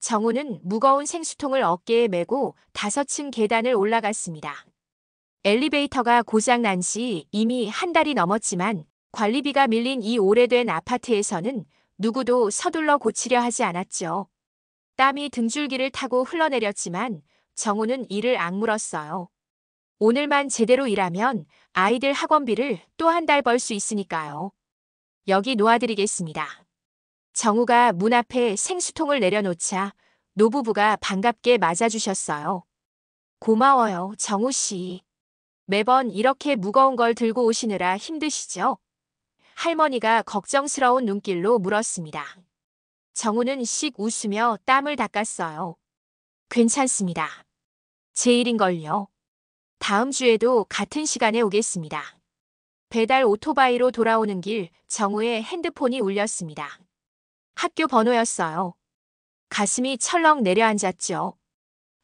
정우는 무거운 생수통을 어깨에 메고 5층 계단을 올라갔습니다. 엘리베이터가 고장난 지 이미 한 달이 넘었지만 관리비가 밀린 이 오래된 아파트에서는 누구도 서둘러 고치려 하지 않았죠. 땀이 등줄기를 타고 흘러내렸지만 정우는 이를 악물었어요. 오늘만 제대로 일하면 아이들 학원비를 또 한 달 벌 수 있으니까요. 여기 놓아드리겠습니다. 정우가 문 앞에 생수통을 내려놓자 노부부가 반갑게 맞아주셨어요. 고마워요, 정우 씨. 매번 이렇게 무거운 걸 들고 오시느라 힘드시죠? 할머니가 걱정스러운 눈길로 물었습니다. 정우는 씩 웃으며 땀을 닦았어요. 괜찮습니다. 제 일인걸요. 다음 주에도 같은 시간에 오겠습니다. 배달 오토바이로 돌아오는 길 정우의 핸드폰이 울렸습니다. 학교 번호였어요. 가슴이 철렁 내려앉았죠.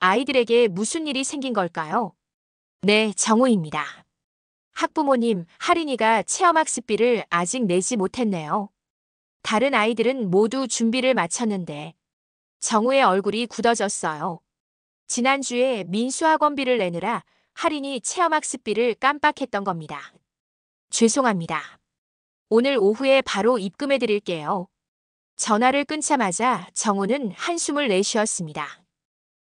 아이들에게 무슨 일이 생긴 걸까요? 네, 정우입니다. 학부모님, 할인이가 체험학습비를 아직 내지 못했네요. 다른 아이들은 모두 준비를 마쳤는데 정우의 얼굴이 굳어졌어요. 지난주에 민수학원비를 내느라 할인이 체험학습비를 깜빡했던 겁니다. 죄송합니다. 오늘 오후에 바로 입금해 드릴게요. 전화를 끊자마자 정우는 한숨을 내쉬었습니다.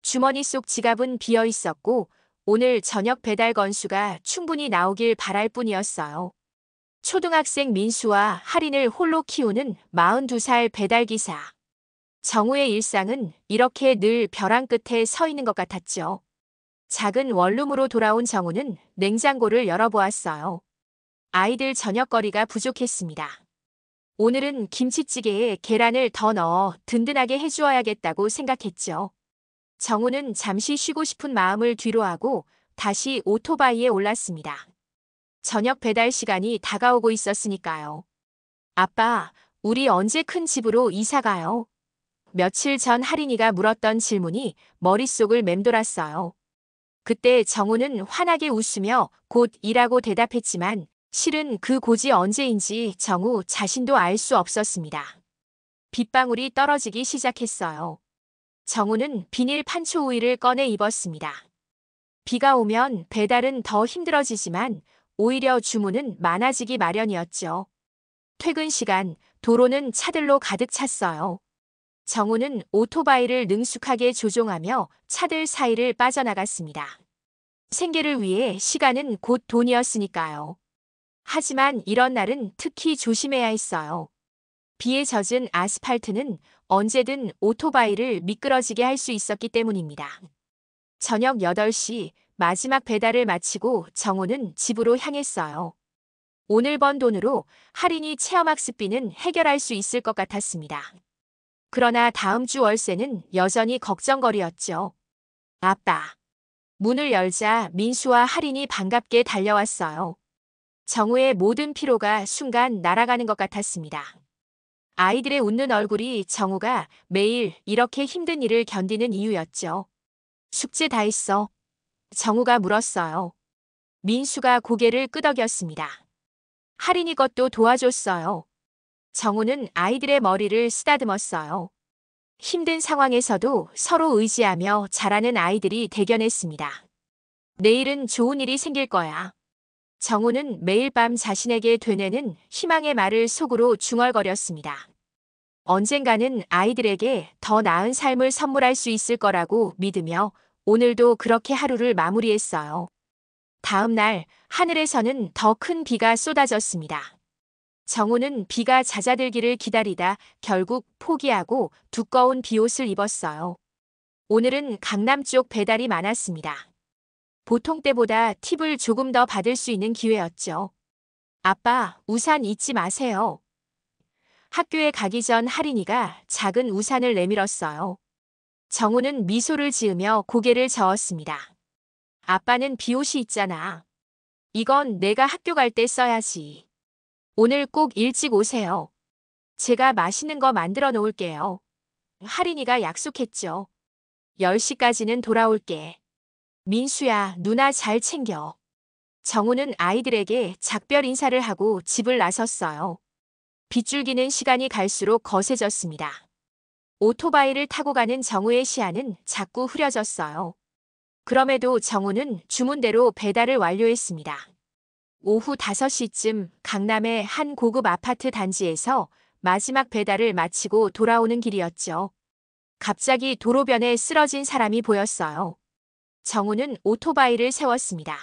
주머니 속 지갑은 비어 있었고 오늘 저녁 배달 건수가 충분히 나오길 바랄 뿐이었어요. 초등학생 민수와 할인을 홀로 키우는 42살 배달기사. 정우의 일상은 이렇게 늘 벼랑 끝에 서 있는 것 같았죠. 작은 원룸으로 돌아온 정우는 냉장고를 열어보았어요. 아이들 저녁거리가 부족했습니다. 오늘은 김치찌개에 계란을 더 넣어 든든하게 해주어야겠다고 생각했죠. 정우는 잠시 쉬고 싶은 마음을 뒤로하고 다시 오토바이에 올랐습니다. 저녁 배달 시간이 다가오고 있었으니까요. 아빠, 우리 언제 큰 집으로 이사 가요? 며칠 전 할인이가 물었던 질문이 머릿속을 맴돌았어요. 그때 정우는 환하게 웃으며 곧 이라고 대답했지만 실은 그 곳이 언제인지 정우 자신도 알 수 없었습니다. 빗방울이 떨어지기 시작했어요. 정우는 비닐 판초 우유를 꺼내 입었습니다. 비가 오면 배달은 더 힘들어지지만 오히려 주문은 많아지기 마련이었죠. 퇴근 시간, 도로는 차들로 가득 찼어요. 정우는 오토바이를 능숙하게 조종하며 차들 사이를 빠져나갔습니다. 생계를 위해 시간은 곧 돈이었으니까요. 하지만 이런 날은 특히 조심해야 했어요. 비에 젖은 아스팔트는 언제든 오토바이를 미끄러지게 할 수 있었기 때문입니다. 저녁 8시 마지막 배달을 마치고 정우는 집으로 향했어요. 오늘 번 돈으로 할인이 체험학습비는 해결할 수 있을 것 같았습니다. 그러나 다음 주 월세는 여전히 걱정거리였죠. 아빠. 문을 열자 민수와 할인이 반갑게 달려왔어요. 정우의 모든 피로가 순간 날아가는 것 같았습니다. 아이들의 웃는 얼굴이 정우가 매일 이렇게 힘든 일을 견디는 이유였죠. 숙제 다 했어? 정우가 물었어요. 민수가 고개를 끄덕였습니다. 할인이 것도 도와줬어요. 정우는 아이들의 머리를 쓰다듬었어요. 힘든 상황에서도 서로 의지하며 자라는 아이들이 대견했습니다. 내일은 좋은 일이 생길 거야. 정우는 매일 밤 자신에게 되뇌는 희망의 말을 속으로 중얼거렸습니다. 언젠가는 아이들에게 더 나은 삶을 선물할 수 있을 거라고 믿으며 오늘도 그렇게 하루를 마무리했어요. 다음 날 하늘에서는 더 큰 비가 쏟아졌습니다. 정우는 비가 잦아들기를 기다리다 결국 포기하고 두꺼운 비옷을 입었어요. 오늘은 강남 쪽 배달이 많았습니다. 보통 때보다 팁을 조금 더 받을 수 있는 기회였죠. 아빠, 우산 잊지 마세요. 학교에 가기 전 할인이가 작은 우산을 내밀었어요. 정우는 미소를 지으며 고개를 저었습니다. 아빠는 비옷이 있잖아. 이건 내가 학교 갈 때 써야지. 오늘 꼭 일찍 오세요. 제가 맛있는 거 만들어 놓을게요. 할인이가 약속했죠. 10시까지는 돌아올게. 민수야, 누나 잘 챙겨. 정우는 아이들에게 작별 인사를 하고 집을 나섰어요. 빗줄기는 시간이 갈수록 거세졌습니다. 오토바이를 타고 가는 정우의 시야는 자꾸 흐려졌어요. 그럼에도 정우는 주문대로 배달을 완료했습니다. 오후 5시쯤 강남의 한 고급 아파트 단지에서 마지막 배달을 마치고 돌아오는 길이었죠. 갑자기 도로변에 쓰러진 사람이 보였어요. 정우는 오토바이를 세웠습니다.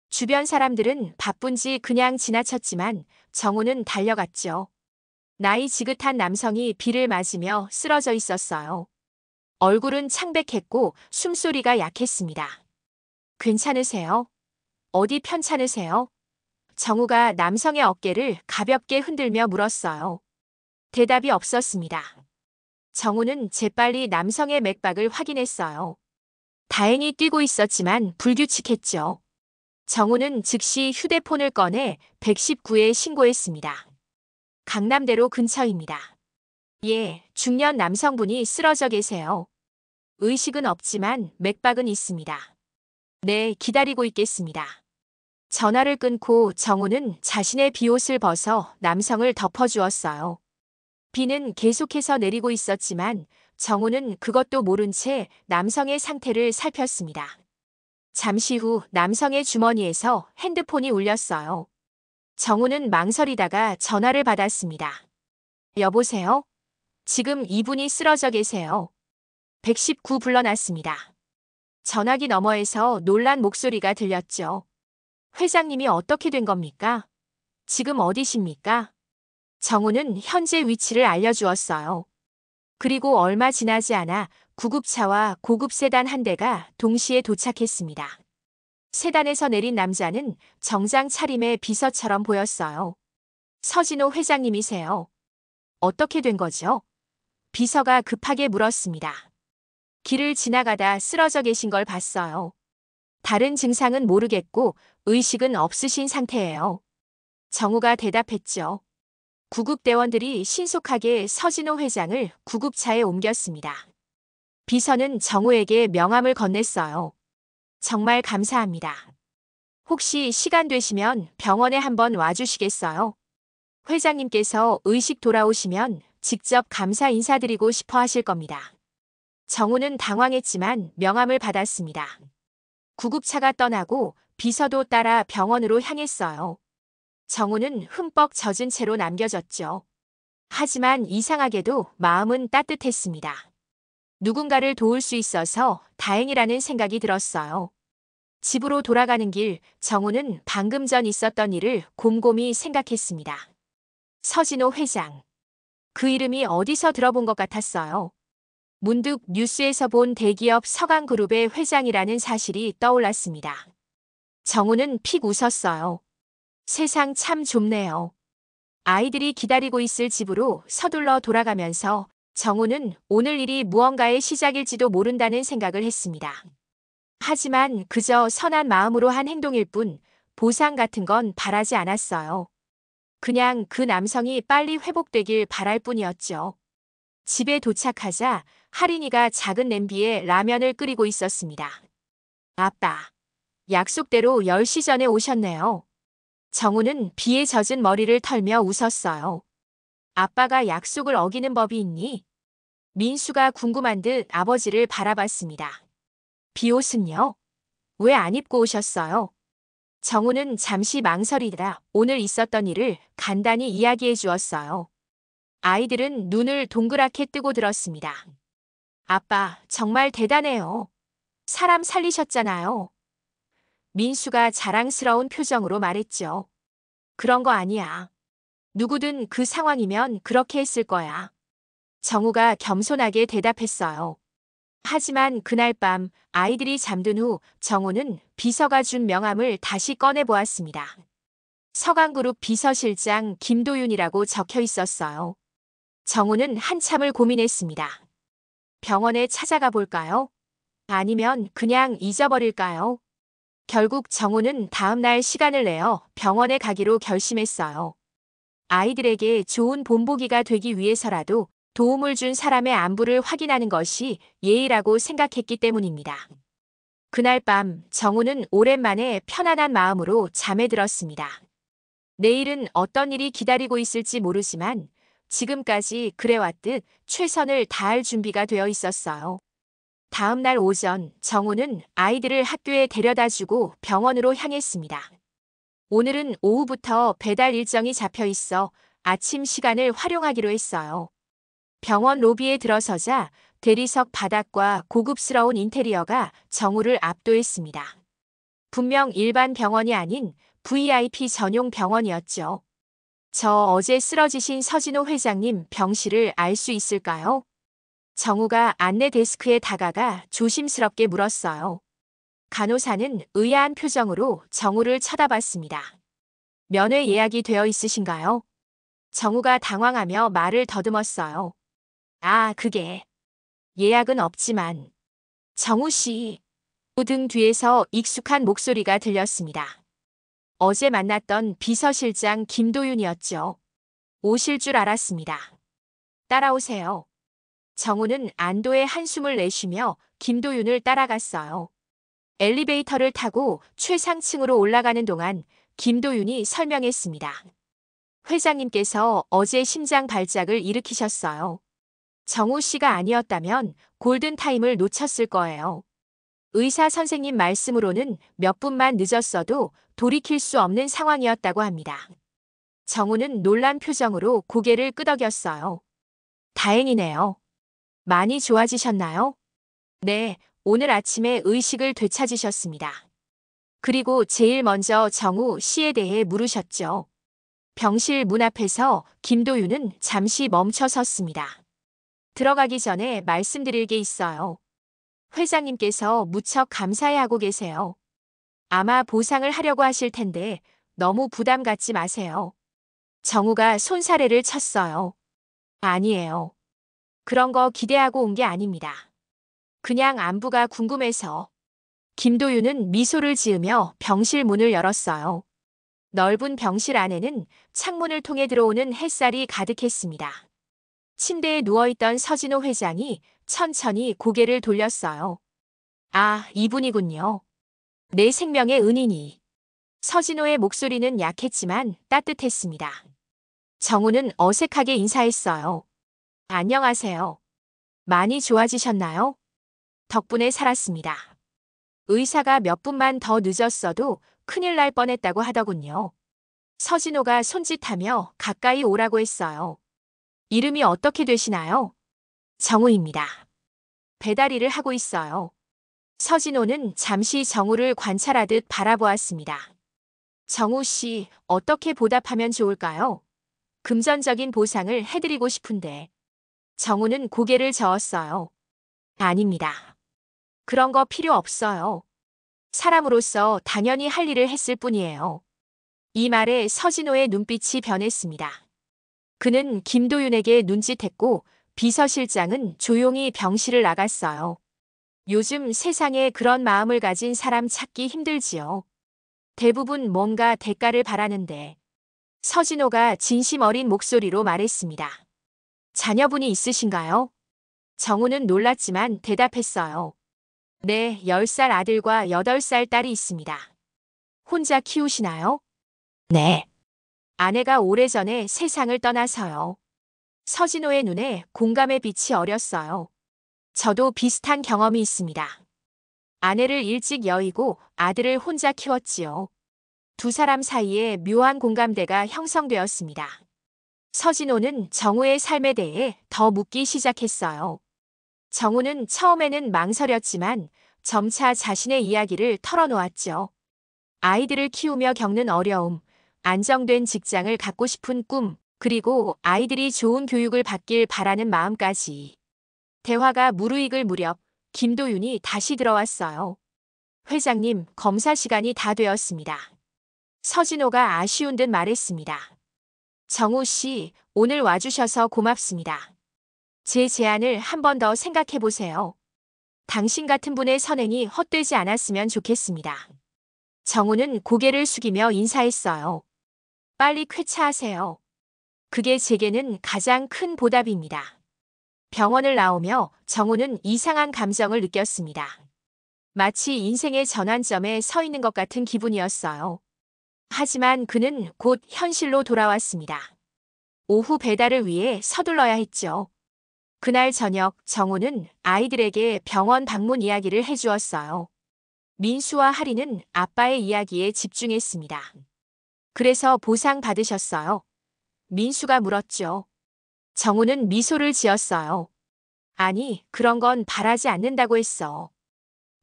주변 사람들은 바쁜지 그냥 지나쳤지만 정우는 달려갔죠. 나이 지긋한 남성이 비를 맞으며 쓰러져 있었어요. 얼굴은 창백했고 숨소리가 약했습니다. 괜찮으세요? 어디 편찮으세요? 정우가 남성의 어깨를 가볍게 흔들며 물었어요. 대답이 없었습니다. 정우는 재빨리 남성의 맥박을 확인했어요. 다행히 뛰고 있었지만 불규칙했죠. 정우는 즉시 휴대폰을 꺼내 119에 신고했습니다. 강남대로 근처입니다. 예, 중년 남성분이 쓰러져 계세요. 의식은 없지만 맥박은 있습니다. 네, 기다리고 있겠습니다. 전화를 끊고 정우는 자신의 비옷을 벗어 남성을 덮어주었어요. 비는 계속해서 내리고 있었지만 정우는 그것도 모른 채 남성의 상태를 살폈습니다. 잠시 후 남성의 주머니에서 핸드폰이 울렸어요. 정우는 망설이다가 전화를 받았습니다. 여보세요? 지금 이분이 쓰러져 계세요. 119 불러놨습니다. 전화기 너머에서 놀란 목소리가 들렸죠. 회장님이 어떻게 된 겁니까? 지금 어디십니까? 정우는 현재 위치를 알려주었어요. 그리고 얼마 지나지 않아 구급차와 고급 세단 한 대가 동시에 도착했습니다. 세단에서 내린 남자는 정장 차림의 비서처럼 보였어요. 서진호 회장님이세요. 어떻게 된 거죠? 비서가 급하게 물었습니다. 길을 지나가다 쓰러져 계신 걸 봤어요. 다른 증상은 모르겠고 의식은 없으신 상태예요. 정우가 대답했죠. 구급대원들이 신속하게 서진호 회장을 구급차에 옮겼습니다. 비서는 정우에게 명함을 건넸어요. 정말 감사합니다. 혹시 시간 되시면 병원에 한번 와주시겠어요? 회장님께서 의식 돌아오시면 직접 감사 인사드리고 싶어 하실 겁니다. 정우는 당황했지만 명함을 받았습니다. 구급차가 떠나고 비서도 따라 병원으로 향했어요. 정우는 흠뻑 젖은 채로 남겨졌죠. 하지만 이상하게도 마음은 따뜻했습니다. 누군가를 도울 수 있어서 다행이라는 생각이 들었어요. 집으로 돌아가는 길, 정우는 방금 전 있었던 일을 곰곰이 생각했습니다. 서진호 회장. 그 이름이 어디서 들어본 것 같았어요. 문득 뉴스에서 본 대기업 서강그룹의 회장이라는 사실이 떠올랐습니다. 정우는 픽 웃었어요. 세상 참 좁네요. 아이들이 기다리고 있을 집으로 서둘러 돌아가면서 정우는 오늘 일이 무언가의 시작일지도 모른다는 생각을 했습니다. 하지만 그저 선한 마음으로 한 행동일 뿐 보상 같은 건 바라지 않았어요. 그냥 그 남성이 빨리 회복되길 바랄 뿐이었죠. 집에 도착하자 할인이가 작은 냄비에 라면을 끓이고 있었습니다. 아빠, 약속대로 10시 전에 오셨네요. 정우는 비에 젖은 머리를 털며 웃었어요. 아빠가 약속을 어기는 법이 있니? 민수가 궁금한 듯 아버지를 바라봤습니다. 비옷은요? 왜 안 입고 오셨어요? 정우는 잠시 망설이다 오늘 있었던 일을 간단히 이야기해 주었어요. 아이들은 눈을 동그랗게 뜨고 들었습니다. 아빠, 정말 대단해요. 사람 살리셨잖아요. 민수가 자랑스러운 표정으로 말했죠. 그런 거 아니야. 누구든 그 상황이면 그렇게 했을 거야. 정우가 겸손하게 대답했어요. 하지만 그날 밤 아이들이 잠든 후 정우는 비서가 준 명함을 다시 꺼내보았습니다. 서강그룹 비서실장 김도윤이라고 적혀 있었어요. 정우는 한참을 고민했습니다. 병원에 찾아가 볼까요? 아니면 그냥 잊어버릴까요? 결국 정우는 다음 날 시간을 내어 병원에 가기로 결심했어요. 아이들에게 좋은 본보기가 되기 위해서라도 도움을 준 사람의 안부를 확인하는 것이 예의라고 생각했기 때문입니다. 그날 밤 정우는 오랜만에 편안한 마음으로 잠에 들었습니다. 내일은 어떤 일이 기다리고 있을지 모르지만 지금까지 그래왔듯 최선을 다할 준비가 되어 있었어요. 다음 날 오전 정우는 아이들을 학교에 데려다주고 병원으로 향했습니다. 오늘은 오후부터 배달 일정이 잡혀 있어 아침 시간을 활용하기로 했어요. 병원 로비에 들어서자 대리석 바닥과 고급스러운 인테리어가 정우를 압도했습니다. 분명 일반 병원이 아닌 VIP 전용 병원이었죠. 저 어제 쓰러지신 서진호 회장님 병실을 알 수 있을까요? 정우가 안내 데스크에 다가가 조심스럽게 물었어요. 간호사는 의아한 표정으로 정우를 쳐다봤습니다. 면회 예약이 되어 있으신가요? 정우가 당황하며 말을 더듬었어요. 아, 그게. 예약은 없지만. 정우 씨. 등 뒤에서 익숙한 목소리가 들렸습니다. 어제 만났던 비서실장 김도윤이었죠. 오실 줄 알았습니다. 따라오세요. 정우는 안도의 한숨을 내쉬며 김도윤을 따라갔어요. 엘리베이터를 타고 최상층으로 올라가는 동안 김도윤이 설명했습니다. 회장님께서 어제 심장 발작을 일으키셨어요. 정우 씨가 아니었다면 골든타임을 놓쳤을 거예요. 의사 선생님 말씀으로는 몇 분만 늦었어도 돌이킬 수 없는 상황이었다고 합니다. 정우는 놀란 표정으로 고개를 끄덕였어요. 다행이네요. 많이 좋아지셨나요? 네, 오늘 아침에 의식을 되찾으셨습니다. 그리고 제일 먼저 정우 씨에 대해 물으셨죠. 병실 문 앞에서 김도윤은 잠시 멈춰 섰습니다. 들어가기 전에 말씀드릴 게 있어요. 회장님께서 무척 감사해하고 계세요. 아마 보상을 하려고 하실 텐데 너무 부담 갖지 마세요. 정우가 손사래를 쳤어요. 아니에요. 그런 거 기대하고 온 게 아닙니다. 그냥 안부가 궁금해서. 김도윤은 미소를 지으며 병실 문을 열었어요. 넓은 병실 안에는 창문을 통해 들어오는 햇살이 가득했습니다. 침대에 누워있던 서진호 회장이 천천히 고개를 돌렸어요. 아, 이분이군요. 내 생명의 은인이. 서진호의 목소리는 약했지만 따뜻했습니다. 정우는 어색하게 인사했어요. 안녕하세요. 많이 좋아지셨나요? 덕분에 살았습니다. 의사가 몇 분만 더 늦었어도 큰일 날 뻔했다고 하더군요. 서진호가 손짓하며 가까이 오라고 했어요. 이름이 어떻게 되시나요? 정우입니다. 배달 일을 하고 있어요. 서진호는 잠시 정우를 관찰하듯 바라보았습니다. 정우 씨, 어떻게 보답하면 좋을까요? 금전적인 보상을 해드리고 싶은데. 정우는 고개를 저었어요. 아닙니다. 그런 거 필요 없어요. 사람으로서 당연히 할 일을 했을 뿐이에요. 이 말에 서진호의 눈빛이 변했습니다. 그는 김도윤에게 눈짓했고 비서실장은 조용히 병실을 나갔어요. 요즘 세상에 그런 마음을 가진 사람 찾기 힘들지요. 대부분 뭔가 대가를 바라는데. 서진호가 진심 어린 목소리로 말했습니다. 자녀분이 있으신가요? 정우는 놀랐지만 대답했어요. 네, 10살 아들과 8살 딸이 있습니다. 혼자 키우시나요? 네. 아내가 오래전에 세상을 떠나서요. 서진호의 눈에 공감의 빛이 어렸어요. 저도 비슷한 경험이 있습니다. 아내를 일찍 여의고 아들을 혼자 키웠지요. 두 사람 사이에 묘한 공감대가 형성되었습니다. 서진호는 정우의 삶에 대해 더 묻기 시작했어요. 정우는 처음에는 망설였지만 점차 자신의 이야기를 털어놓았죠. 아이들을 키우며 겪는 어려움, 안정된 직장을 갖고 싶은 꿈, 그리고 아이들이 좋은 교육을 받길 바라는 마음까지. 대화가 무르익을 무렵 김도윤이 다시 들어왔어요. 회장님, 검사 시간이 다 되었습니다. 서진호가 아쉬운 듯 말했습니다. 정우 씨, 오늘 와주셔서 고맙습니다. 제 제안을 한 번 더 생각해 보세요. 당신 같은 분의 선행이 헛되지 않았으면 좋겠습니다. 정우는 고개를 숙이며 인사했어요. 빨리 쾌차하세요. 그게 제게는 가장 큰 보답입니다. 병원을 나오며 정우는 이상한 감정을 느꼈습니다. 마치 인생의 전환점에 서 있는 것 같은 기분이었어요. 하지만 그는 곧 현실로 돌아왔습니다. 오후 배달을 위해 서둘러야 했죠. 그날 저녁 정우는 아이들에게 병원 방문 이야기를 해주었어요. 민수와 하리는 아빠의 이야기에 집중했습니다. 그래서 보상 받으셨어요? 민수가 물었죠. 정우는 미소를 지었어요. 아니, 그런 건 바라지 않는다고 했어.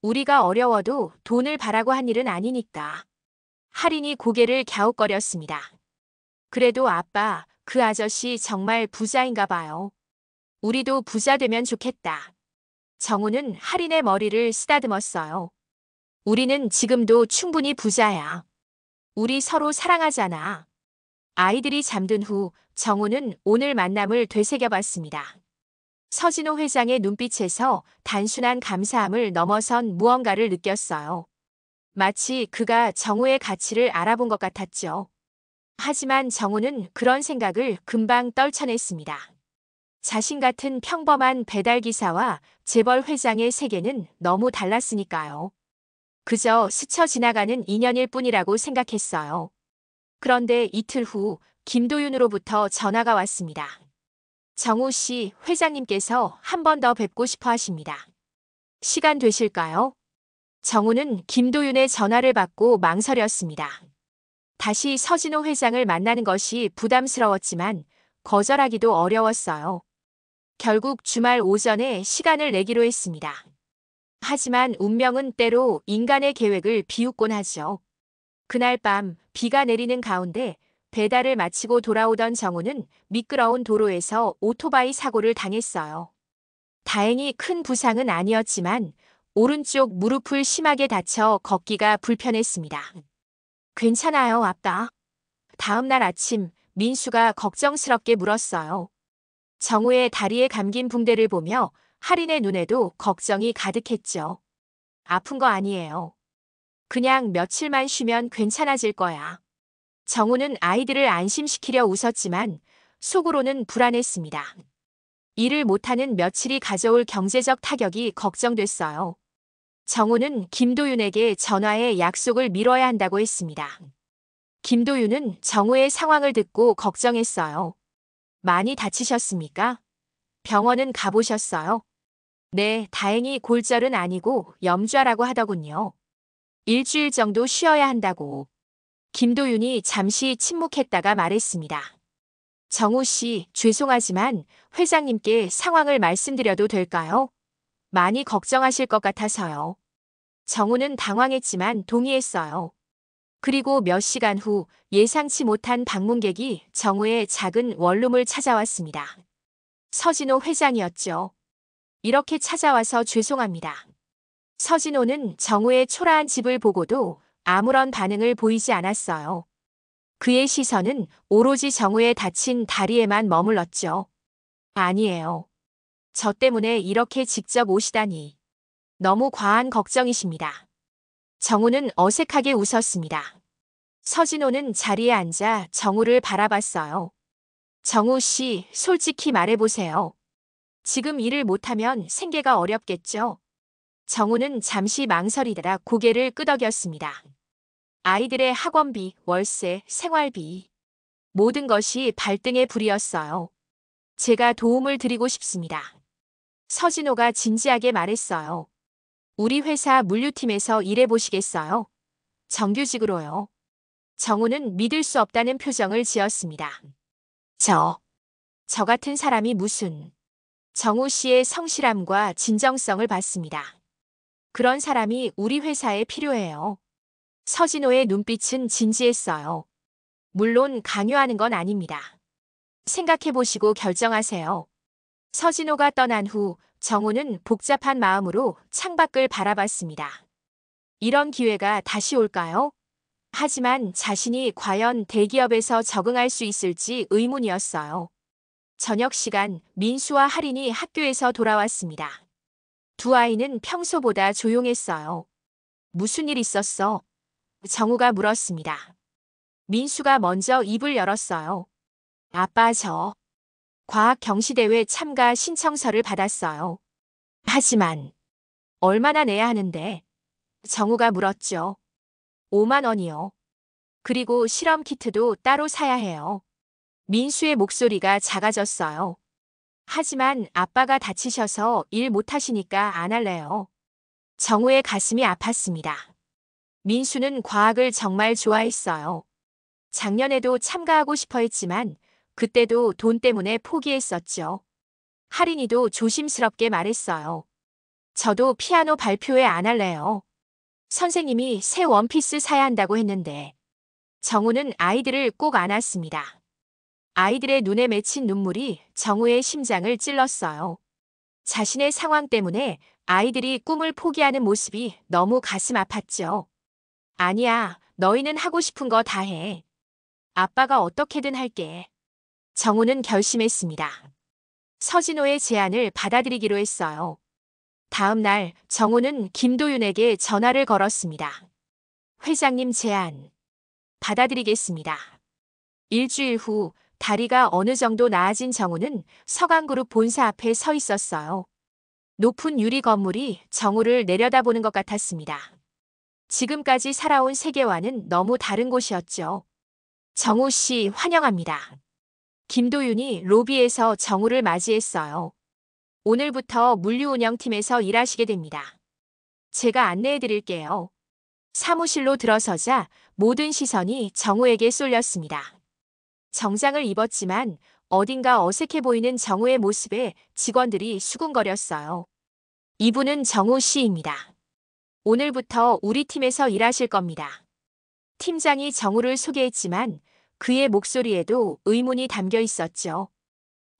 우리가 어려워도 돈을 바라고 한 일은 아니니까. 할인이 고개를 갸웃거렸습니다. 그래도 아빠, 그 아저씨 정말 부자인가 봐요. 우리도 부자 되면 좋겠다. 정우는 할인의 머리를 쓰다듬었어요. 우리는 지금도 충분히 부자야. 우리 서로 사랑하잖아. 아이들이 잠든 후 정우는 오늘 만남을 되새겨봤습니다. 서진호 회장의 눈빛에서 단순한 감사함을 넘어선 무언가를 느꼈어요. 마치 그가 정우의 가치를 알아본 것 같았죠. 하지만 정우는 그런 생각을 금방 떨쳐냈습니다. 자신 같은 평범한 배달기사와 재벌 회장의 세계는 너무 달랐으니까요. 그저 스쳐 지나가는 인연일 뿐이라고 생각했어요. 그런데 이틀 후 김도윤으로부터 전화가 왔습니다. 정우 씨, 회장님께서 한 번 더 뵙고 싶어 하십니다. 시간 되실까요? 정우는 김도윤의 전화를 받고 망설였습니다. 다시 서진호 회장을 만나는 것이 부담스러웠지만 거절하기도 어려웠어요. 결국 주말 오전에 시간을 내기로 했습니다. 하지만 운명은 때로 인간의 계획을 비웃곤 하죠. 그날 밤 비가 내리는 가운데 배달을 마치고 돌아오던 정우는 미끄러운 도로에서 오토바이 사고를 당했어요. 다행히 큰 부상은 아니었지만 오른쪽 무릎을 심하게 다쳐 걷기가 불편했습니다. 괜찮아요, 아빠. 다음 날 아침 민수가 걱정스럽게 물었어요. 정우의 다리에 감긴 붕대를 보며 할인의 눈에도 걱정이 가득했죠. 아픈 거 아니에요. 그냥 며칠만 쉬면 괜찮아질 거야. 정우는 아이들을 안심시키려 웃었지만 속으로는 불안했습니다. 일을 못하는 며칠이 가져올 경제적 타격이 걱정됐어요. 정우는 김도윤에게 전화해 약속을 미뤄야 한다고 했습니다. 김도윤은 정우의 상황을 듣고 걱정했어요. 많이 다치셨습니까? 병원은 가보셨어요? 네, 다행히 골절은 아니고 염좌라고 하더군요. 일주일 정도 쉬어야 한다고. 김도윤이 잠시 침묵했다가 말했습니다. 정우 씨, 죄송하지만 회장님께 상황을 말씀드려도 될까요? 많이 걱정하실 것 같아서요. 정우는 당황했지만 동의했어요. 그리고 몇 시간 후 예상치 못한 방문객이 정우의 작은 원룸을 찾아왔습니다. 서진호 회장이었죠. 이렇게 찾아와서 죄송합니다. 서진호는 정우의 초라한 집을 보고도 아무런 반응을 보이지 않았어요. 그의 시선은 오로지 정우의 다친 다리에만 머물렀죠. 아니에요. 저 때문에 이렇게 직접 오시다니. 너무 과한 걱정이십니다. 정우는 어색하게 웃었습니다. 서진호는 자리에 앉아 정우를 바라봤어요. 정우 씨, 솔직히 말해보세요. 지금 일을 못하면 생계가 어렵겠죠? 정우는 잠시 망설이다가 고개를 끄덕였습니다. 아이들의 학원비, 월세, 생활비. 모든 것이 발등에 불이었어요. 제가 도움을 드리고 싶습니다. 서진호가 진지하게 말했어요. 우리 회사 물류팀에서 일해보시겠어요? 정규직으로요. 정우는 믿을 수 없다는 표정을 지었습니다. 저 같은 사람이 무슨. 정우 씨의 성실함과 진정성을 봤습니다. 그런 사람이 우리 회사에 필요해요. 서진호의 눈빛은 진지했어요. 물론 강요하는 건 아닙니다. 생각해보시고 결정하세요. 서진호가 떠난 후 정우는 복잡한 마음으로 창밖을 바라봤습니다. 이런 기회가 다시 올까요? 하지만 자신이 과연 대기업에서 적응할 수 있을지 의문이었어요. 저녁 시간 민수와 할인이 학교에서 돌아왔습니다. 두 아이는 평소보다 조용했어요. 무슨 일 있었어? 정우가 물었습니다. 민수가 먼저 입을 열었어요. 아빠 과학 경시대회 참가 신청서를 받았어요. 하지만 얼마나 내야 하는데? 정우가 물었죠. 5만 원이요. 그리고 실험 키트도 따로 사야 해요. 민수의 목소리가 작아졌어요. 하지만 아빠가 다치셔서 일 못하시니까 안 할래요. 정우의 가슴이 아팠습니다. 민수는 과학을 정말 좋아했어요. 작년에도 참가하고 싶어 했지만 그때도 돈 때문에 포기했었죠. 할인이도 조심스럽게 말했어요. 저도 피아노 발표회 안 할래요. 선생님이 새 원피스 사야 한다고 했는데. 정우는 아이들을 꼭 안았습니다. 아이들의 눈에 맺힌 눈물이 정우의 심장을 찔렀어요. 자신의 상황 때문에 아이들이 꿈을 포기하는 모습이 너무 가슴 아팠죠. 아니야, 너희는 하고 싶은 거 다 해. 아빠가 어떻게든 할게. 정우는 결심했습니다. 서진호의 제안을 받아들이기로 했어요. 다음 날 정우는 김도윤에게 전화를 걸었습니다. 회장님 제안 받아들이겠습니다. 일주일 후 다리가 어느 정도 나아진 정우는 서강그룹 본사 앞에 서 있었어요. 높은 유리 건물이 정우를 내려다보는 것 같았습니다. 지금까지 살아온 세계와는 너무 다른 곳이었죠. 정우 씨 환영합니다. 김도윤이 로비에서 정우를 맞이했어요. 오늘부터 물류운영팀에서 일하시게 됩니다. 제가 안내해 드릴게요. 사무실로 들어서자 모든 시선이 정우에게 쏠렸습니다. 정장을 입었지만 어딘가 어색해 보이는 정우의 모습에 직원들이 수군거렸어요. 이분은 정우 씨입니다. 오늘부터 우리 팀에서 일하실 겁니다. 팀장이 정우를 소개했지만 그의 목소리에도 의문이 담겨 있었죠.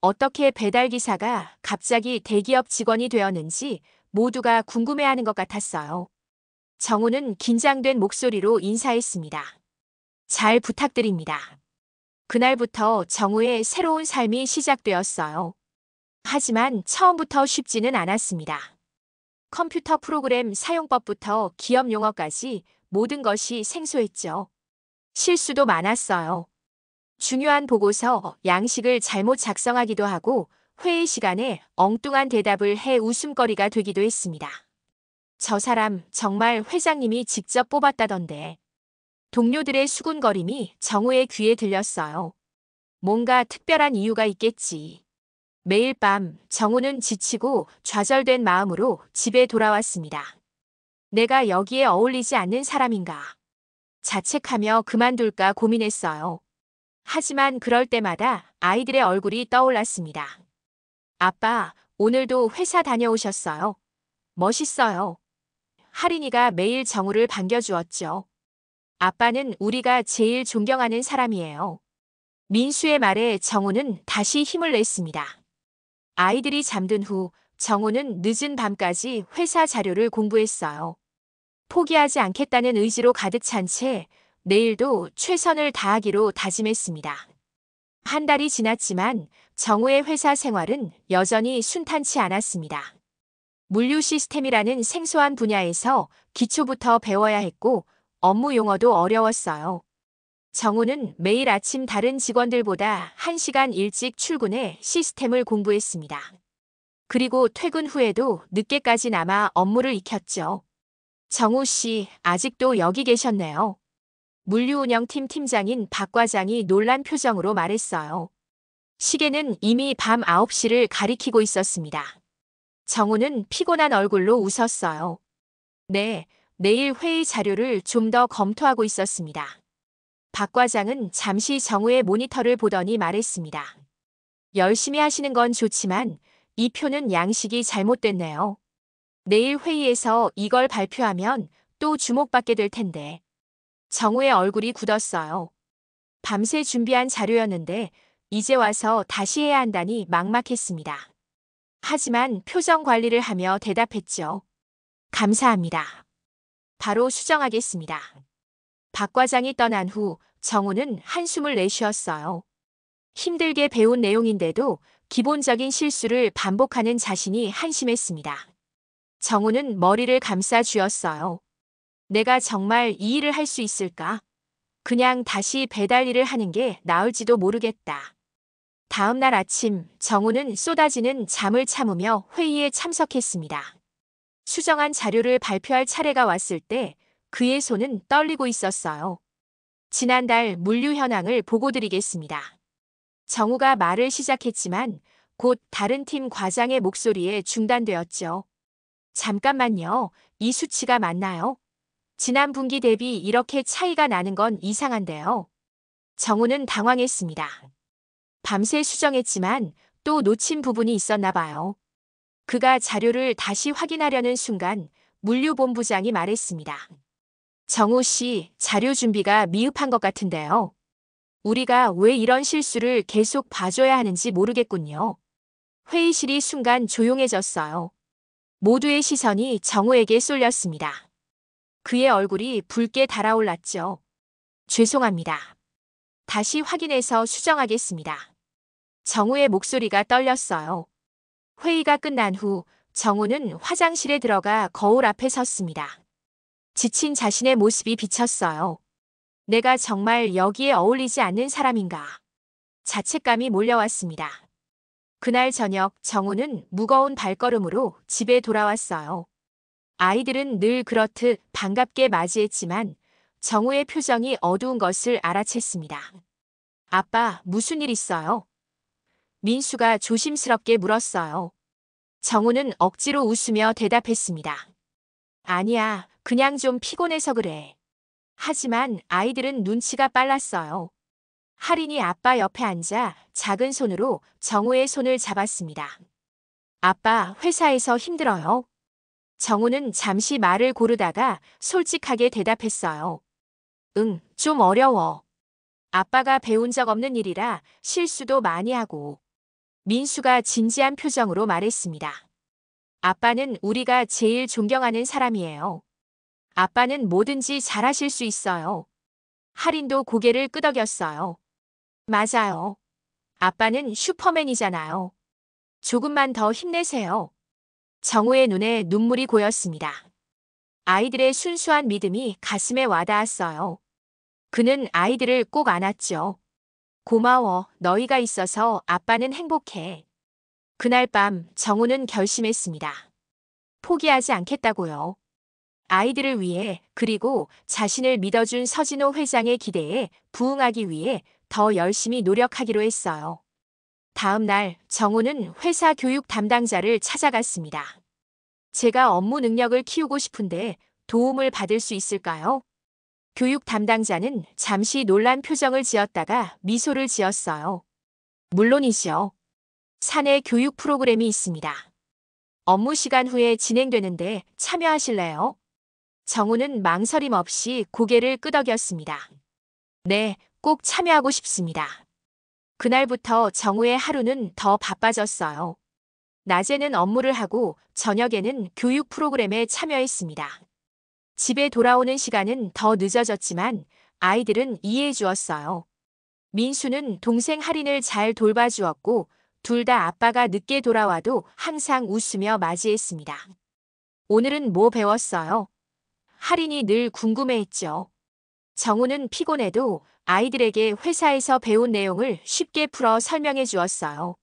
어떻게 배달기사가 갑자기 대기업 직원이 되었는지 모두가 궁금해하는 것 같았어요. 정우는 긴장된 목소리로 인사했습니다. 잘 부탁드립니다. 그날부터 정우의 새로운 삶이 시작되었어요. 하지만 처음부터 쉽지는 않았습니다. 컴퓨터 프로그램 사용법부터 기업 용어까지 모든 것이 생소했죠. 실수도 많았어요. 중요한 보고서 양식을 잘못 작성하기도 하고 회의 시간에 엉뚱한 대답을 해 웃음거리가 되기도 했습니다. 저 사람 정말 회장님이 직접 뽑았다던데. 동료들의 수군거림이 정우의 귀에 들렸어요. 뭔가 특별한 이유가 있겠지. 매일 밤 정우는 지치고 좌절된 마음으로 집에 돌아왔습니다. 내가 여기에 어울리지 않는 사람인가? 자책하며 그만둘까 고민했어요. 하지만 그럴 때마다 아이들의 얼굴이 떠올랐습니다. 아빠, 오늘도 회사 다녀오셨어요? 멋있어요. 할인이가 매일 정우를 반겨주었죠. 아빠는 우리가 제일 존경하는 사람이에요. 민수의 말에 정우는 다시 힘을 냈습니다. 아이들이 잠든 후 정우는 늦은 밤까지 회사 자료를 공부했어요. 포기하지 않겠다는 의지로 가득 찬 채 내일도 최선을 다하기로 다짐했습니다. 한 달이 지났지만 정우의 회사 생활은 여전히 순탄치 않았습니다. 물류 시스템이라는 생소한 분야에서 기초부터 배워야 했고 업무 용어도 어려웠어요. 정우는 매일 아침 다른 직원들보다 1시간 일찍 출근해 시스템을 공부했습니다. 그리고 퇴근 후에도 늦게까지 남아 업무를 익혔죠. 정우 씨, 아직도 여기 계셨네요. 물류운영팀 팀장인 박 과장이 놀란 표정으로 말했어요. 시계는 이미 밤 9시를 가리키고 있었습니다. 정우는 피곤한 얼굴로 웃었어요. 네, 내일 회의 자료를 좀 더 검토하고 있었습니다. 박 과장은 잠시 정우의 모니터를 보더니 말했습니다. 열심히 하시는 건 좋지만 이 표는 양식이 잘못됐네요. 내일 회의에서 이걸 발표하면 또 주목받게 될 텐데. 정우의 얼굴이 굳었어요. 밤새 준비한 자료였는데 이제 와서 다시 해야 한다니 막막했습니다. 하지만 표정 관리를 하며 대답했죠. 감사합니다. 바로 수정하겠습니다. 박 과장이 떠난 후 정우는 한숨을 내쉬었어요. 힘들게 배운 내용인데도 기본적인 실수를 반복하는 자신이 한심했습니다. 정우는 머리를 감싸 쥐었어요. 내가 정말 이 일을 할 수 있을까? 그냥 다시 배달 일을 하는 게 나을지도 모르겠다. 다음 날 아침 정우는 쏟아지는 잠을 참으며 회의에 참석했습니다. 수정한 자료를 발표할 차례가 왔을 때 그의 손은 떨리고 있었어요. 지난달 물류 현황을 보고드리겠습니다. 정우가 말을 시작했지만 곧 다른 팀 과장의 목소리에 중단되었죠. 잠깐만요. 이 수치가 맞나요? 지난 분기 대비 이렇게 차이가 나는 건 이상한데요. 정우는 당황했습니다. 밤새 수정했지만 또 놓친 부분이 있었나 봐요. 그가 자료를 다시 확인하려는 순간 물류본부장이 말했습니다. 정우 씨, 자료 준비가 미흡한 것 같은데요. 우리가 왜 이런 실수를 계속 봐줘야 하는지 모르겠군요. 회의실이 순간 조용해졌어요. 모두의 시선이 정우에게 쏠렸습니다. 그의 얼굴이 붉게 달아올랐죠. 죄송합니다. 다시 확인해서 수정하겠습니다. 정우의 목소리가 떨렸어요. 회의가 끝난 후 정우는 화장실에 들어가 거울 앞에 섰습니다. 지친 자신의 모습이 비쳤어요. 내가 정말 여기에 어울리지 않는 사람인가. 자책감이 몰려왔습니다. 그날 저녁 정우는 무거운 발걸음으로 집에 돌아왔어요. 아이들은 늘 그렇듯 반갑게 맞이했지만 정우의 표정이 어두운 것을 알아챘습니다. 아빠, 무슨 일 있어요? 민수가 조심스럽게 물었어요. 정우는 억지로 웃으며 대답했습니다. 아니야, 그냥 좀 피곤해서 그래. 하지만 아이들은 눈치가 빨랐어요. 할인이 아빠 옆에 앉아 작은 손으로 정우의 손을 잡았습니다. 아빠, 회사에서 힘들어요? 정우는 잠시 말을 고르다가 솔직하게 대답했어요. 응, 좀 어려워. 아빠가 배운 적 없는 일이라 실수도 많이 하고. 민수가 진지한 표정으로 말했습니다. 아빠는 우리가 제일 존경하는 사람이에요. 아빠는 뭐든지 잘하실 수 있어요. 할인도 고개를 끄덕였어요. 맞아요. 아빠는 슈퍼맨이잖아요. 조금만 더 힘내세요. 정우의 눈에 눈물이 고였습니다. 아이들의 순수한 믿음이 가슴에 와닿았어요. 그는 아이들을 꼭 안았죠. 고마워, 너희가 있어서 아빠는 행복해. 그날 밤 정우는 결심했습니다. 포기하지 않겠다고요. 아이들을 위해 그리고 자신을 믿어준 서진호 회장의 기대에 부응하기 위해 더 열심히 노력하기로 했어요. 다음 날 정우는 회사 교육 담당자를 찾아갔습니다. 제가 업무 능력을 키우고 싶은데 도움을 받을 수 있을까요? 교육 담당자는 잠시 놀란 표정을 지었다가 미소를 지었어요. 물론이죠. 사내 교육 프로그램이 있습니다. 업무 시간 후에 진행되는데 참여하실래요? 정우는 망설임 없이 고개를 끄덕였습니다. 네, 꼭 참여하고 싶습니다. 그날부터 정우의 하루는 더 바빠졌어요. 낮에는 업무를 하고 저녁에는 교육 프로그램에 참여했습니다. 집에 돌아오는 시간은 더 늦어졌지만 아이들은 이해해 주었어요. 민수는 동생 할인을 잘 돌봐주었고 둘 다 아빠가 늦게 돌아와도 항상 웃으며 맞이했습니다. 오늘은 뭐 배웠어요? 할인이 늘 궁금해했죠. 정우는 피곤해도 아이들에게 회사에서 배운 내용을 쉽게 풀어 설명해 주었어요.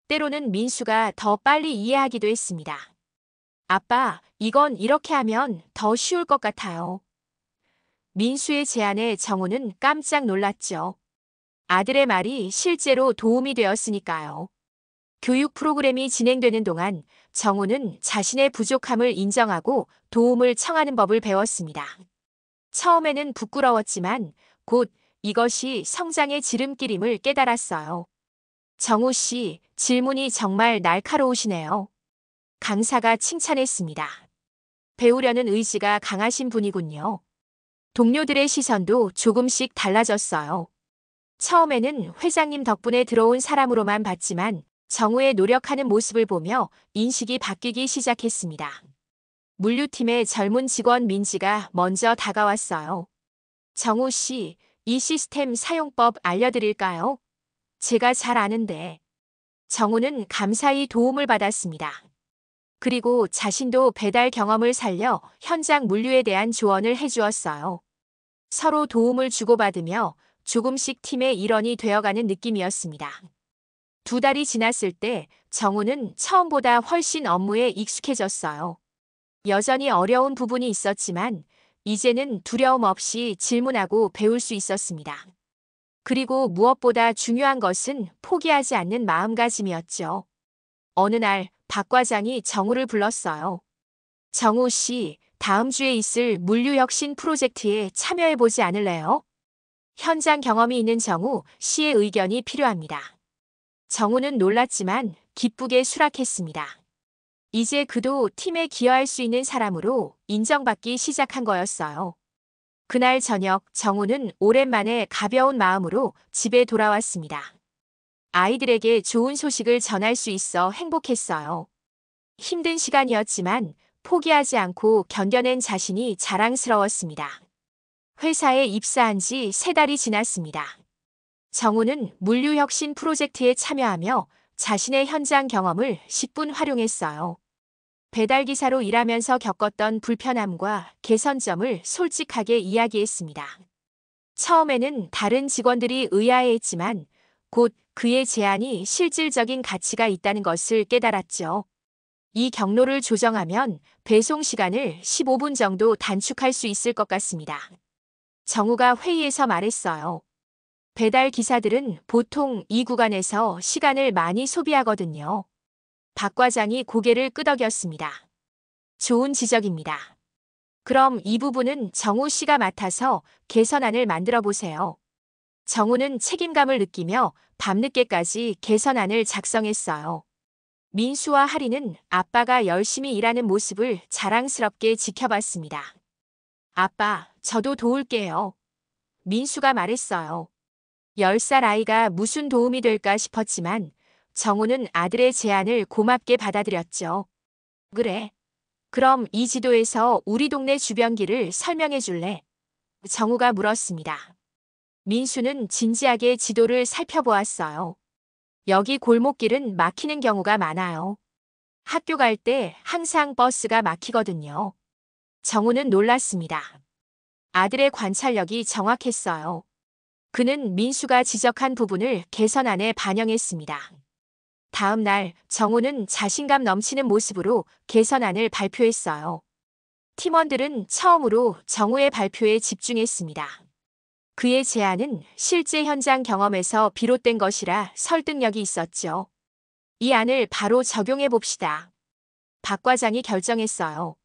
때로는 민수가 더 빨리 이해하기도 했습니다. 아빠, 이건 이렇게 하면 더 쉬울 것 같아요. 민수의 제안에 정우는 깜짝 놀랐죠. 아들의 말이 실제로 도움이 되었으니까요. 교육 프로그램이 진행되는 동안 정우는 자신의 부족함을 인정하고 도움을 청하는 법을 배웠습니다. 처음에는 부끄러웠지만 곧 이것이 성장의 지름길임을 깨달았어요. 정우 씨, 질문이 정말 날카로우시네요. 강사가 칭찬했습니다. 배우려는 의지가 강하신 분이군요. 동료들의 시선도 조금씩 달라졌어요. 처음에는 회장님 덕분에 들어온 사람으로만 봤지만 정우의 노력하는 모습을 보며 인식이 바뀌기 시작했습니다. 물류팀의 젊은 직원 민지가 먼저 다가왔어요. 정우 씨, 이 시스템 사용법 알려드릴까요? 제가 잘 아는데. 정우는 감사히 도움을 받았습니다. 그리고 자신도 배달 경험을 살려 현장 물류에 대한 조언을 해주었어요. 서로 도움을 주고받으며 조금씩 팀의 일원이 되어가는 느낌이었습니다. 2달이 지났을 때 정우는 처음보다 훨씬 업무에 익숙해졌어요. 여전히 어려운 부분이 있었지만 이제는 두려움 없이 질문하고 배울 수 있었습니다. 그리고 무엇보다 중요한 것은 포기하지 않는 마음가짐이었죠. 어느 날 박 과장이 정우를 불렀어요. 정우 씨, 다음 주에 있을 물류혁신 프로젝트에 참여해보지 않을래요? 현장 경험이 있는 정우 씨의 의견이 필요합니다. 정우는 놀랐지만 기쁘게 수락했습니다. 이제 그도 팀에 기여할 수 있는 사람으로 인정받기 시작한 거였어요. 그날 저녁 정우는 오랜만에 가벼운 마음으로 집에 돌아왔습니다. 아이들에게 좋은 소식을 전할 수 있어 행복했어요. 힘든 시간이었지만 포기하지 않고 견뎌낸 자신이 자랑스러웠습니다. 회사에 입사한 지 3달이 지났습니다. 정우는 물류혁신 프로젝트에 참여하며 자신의 현장 경험을 10분 활용했어요. 배달기사로 일하면서 겪었던 불편함과 개선점을 솔직하게 이야기했습니다. 처음에는 다른 직원들이 의아해했지만 곧 그의 제안이 실질적인 가치가 있다는 것을 깨달았죠. 이 경로를 조정하면 배송 시간을 15분 정도 단축할 수 있을 것 같습니다. 정우가 회의에서 말했어요. 배달 기사들은 보통 이 구간에서 시간을 많이 소비하거든요. 박 과장이 고개를 끄덕였습니다. 좋은 지적입니다. 그럼 이 부분은 정우 씨가 맡아서 개선안을 만들어 보세요. 정우는 책임감을 느끼며 밤늦게까지 개선안을 작성했어요. 민수와 하리는 아빠가 열심히 일하는 모습을 자랑스럽게 지켜봤습니다. 아빠, 저도 도울게요. 민수가 말했어요. 10살 아이가 무슨 도움이 될까 싶었지만 정우는 아들의 제안을 고맙게 받아들였죠. 그래. 그럼 이 지도에서 우리 동네 주변 길을 설명해 줄래? 정우가 물었습니다. 민수는 진지하게 지도를 살펴보았어요. 여기 골목길은 막히는 경우가 많아요. 학교 갈 때 항상 버스가 막히거든요. 정우는 놀랐습니다. 아들의 관찰력이 정확했어요. 그는 민수가 지적한 부분을 개선안에 반영했습니다. 다음 날 정우는 자신감 넘치는 모습으로 개선안을 발표했어요. 팀원들은 처음으로 정우의 발표에 집중했습니다. 그의 제안은 실제 현장 경험에서 비롯된 것이라 설득력이 있었죠. 이 안을 바로 적용해 봅시다. 박 과장이 결정했어요.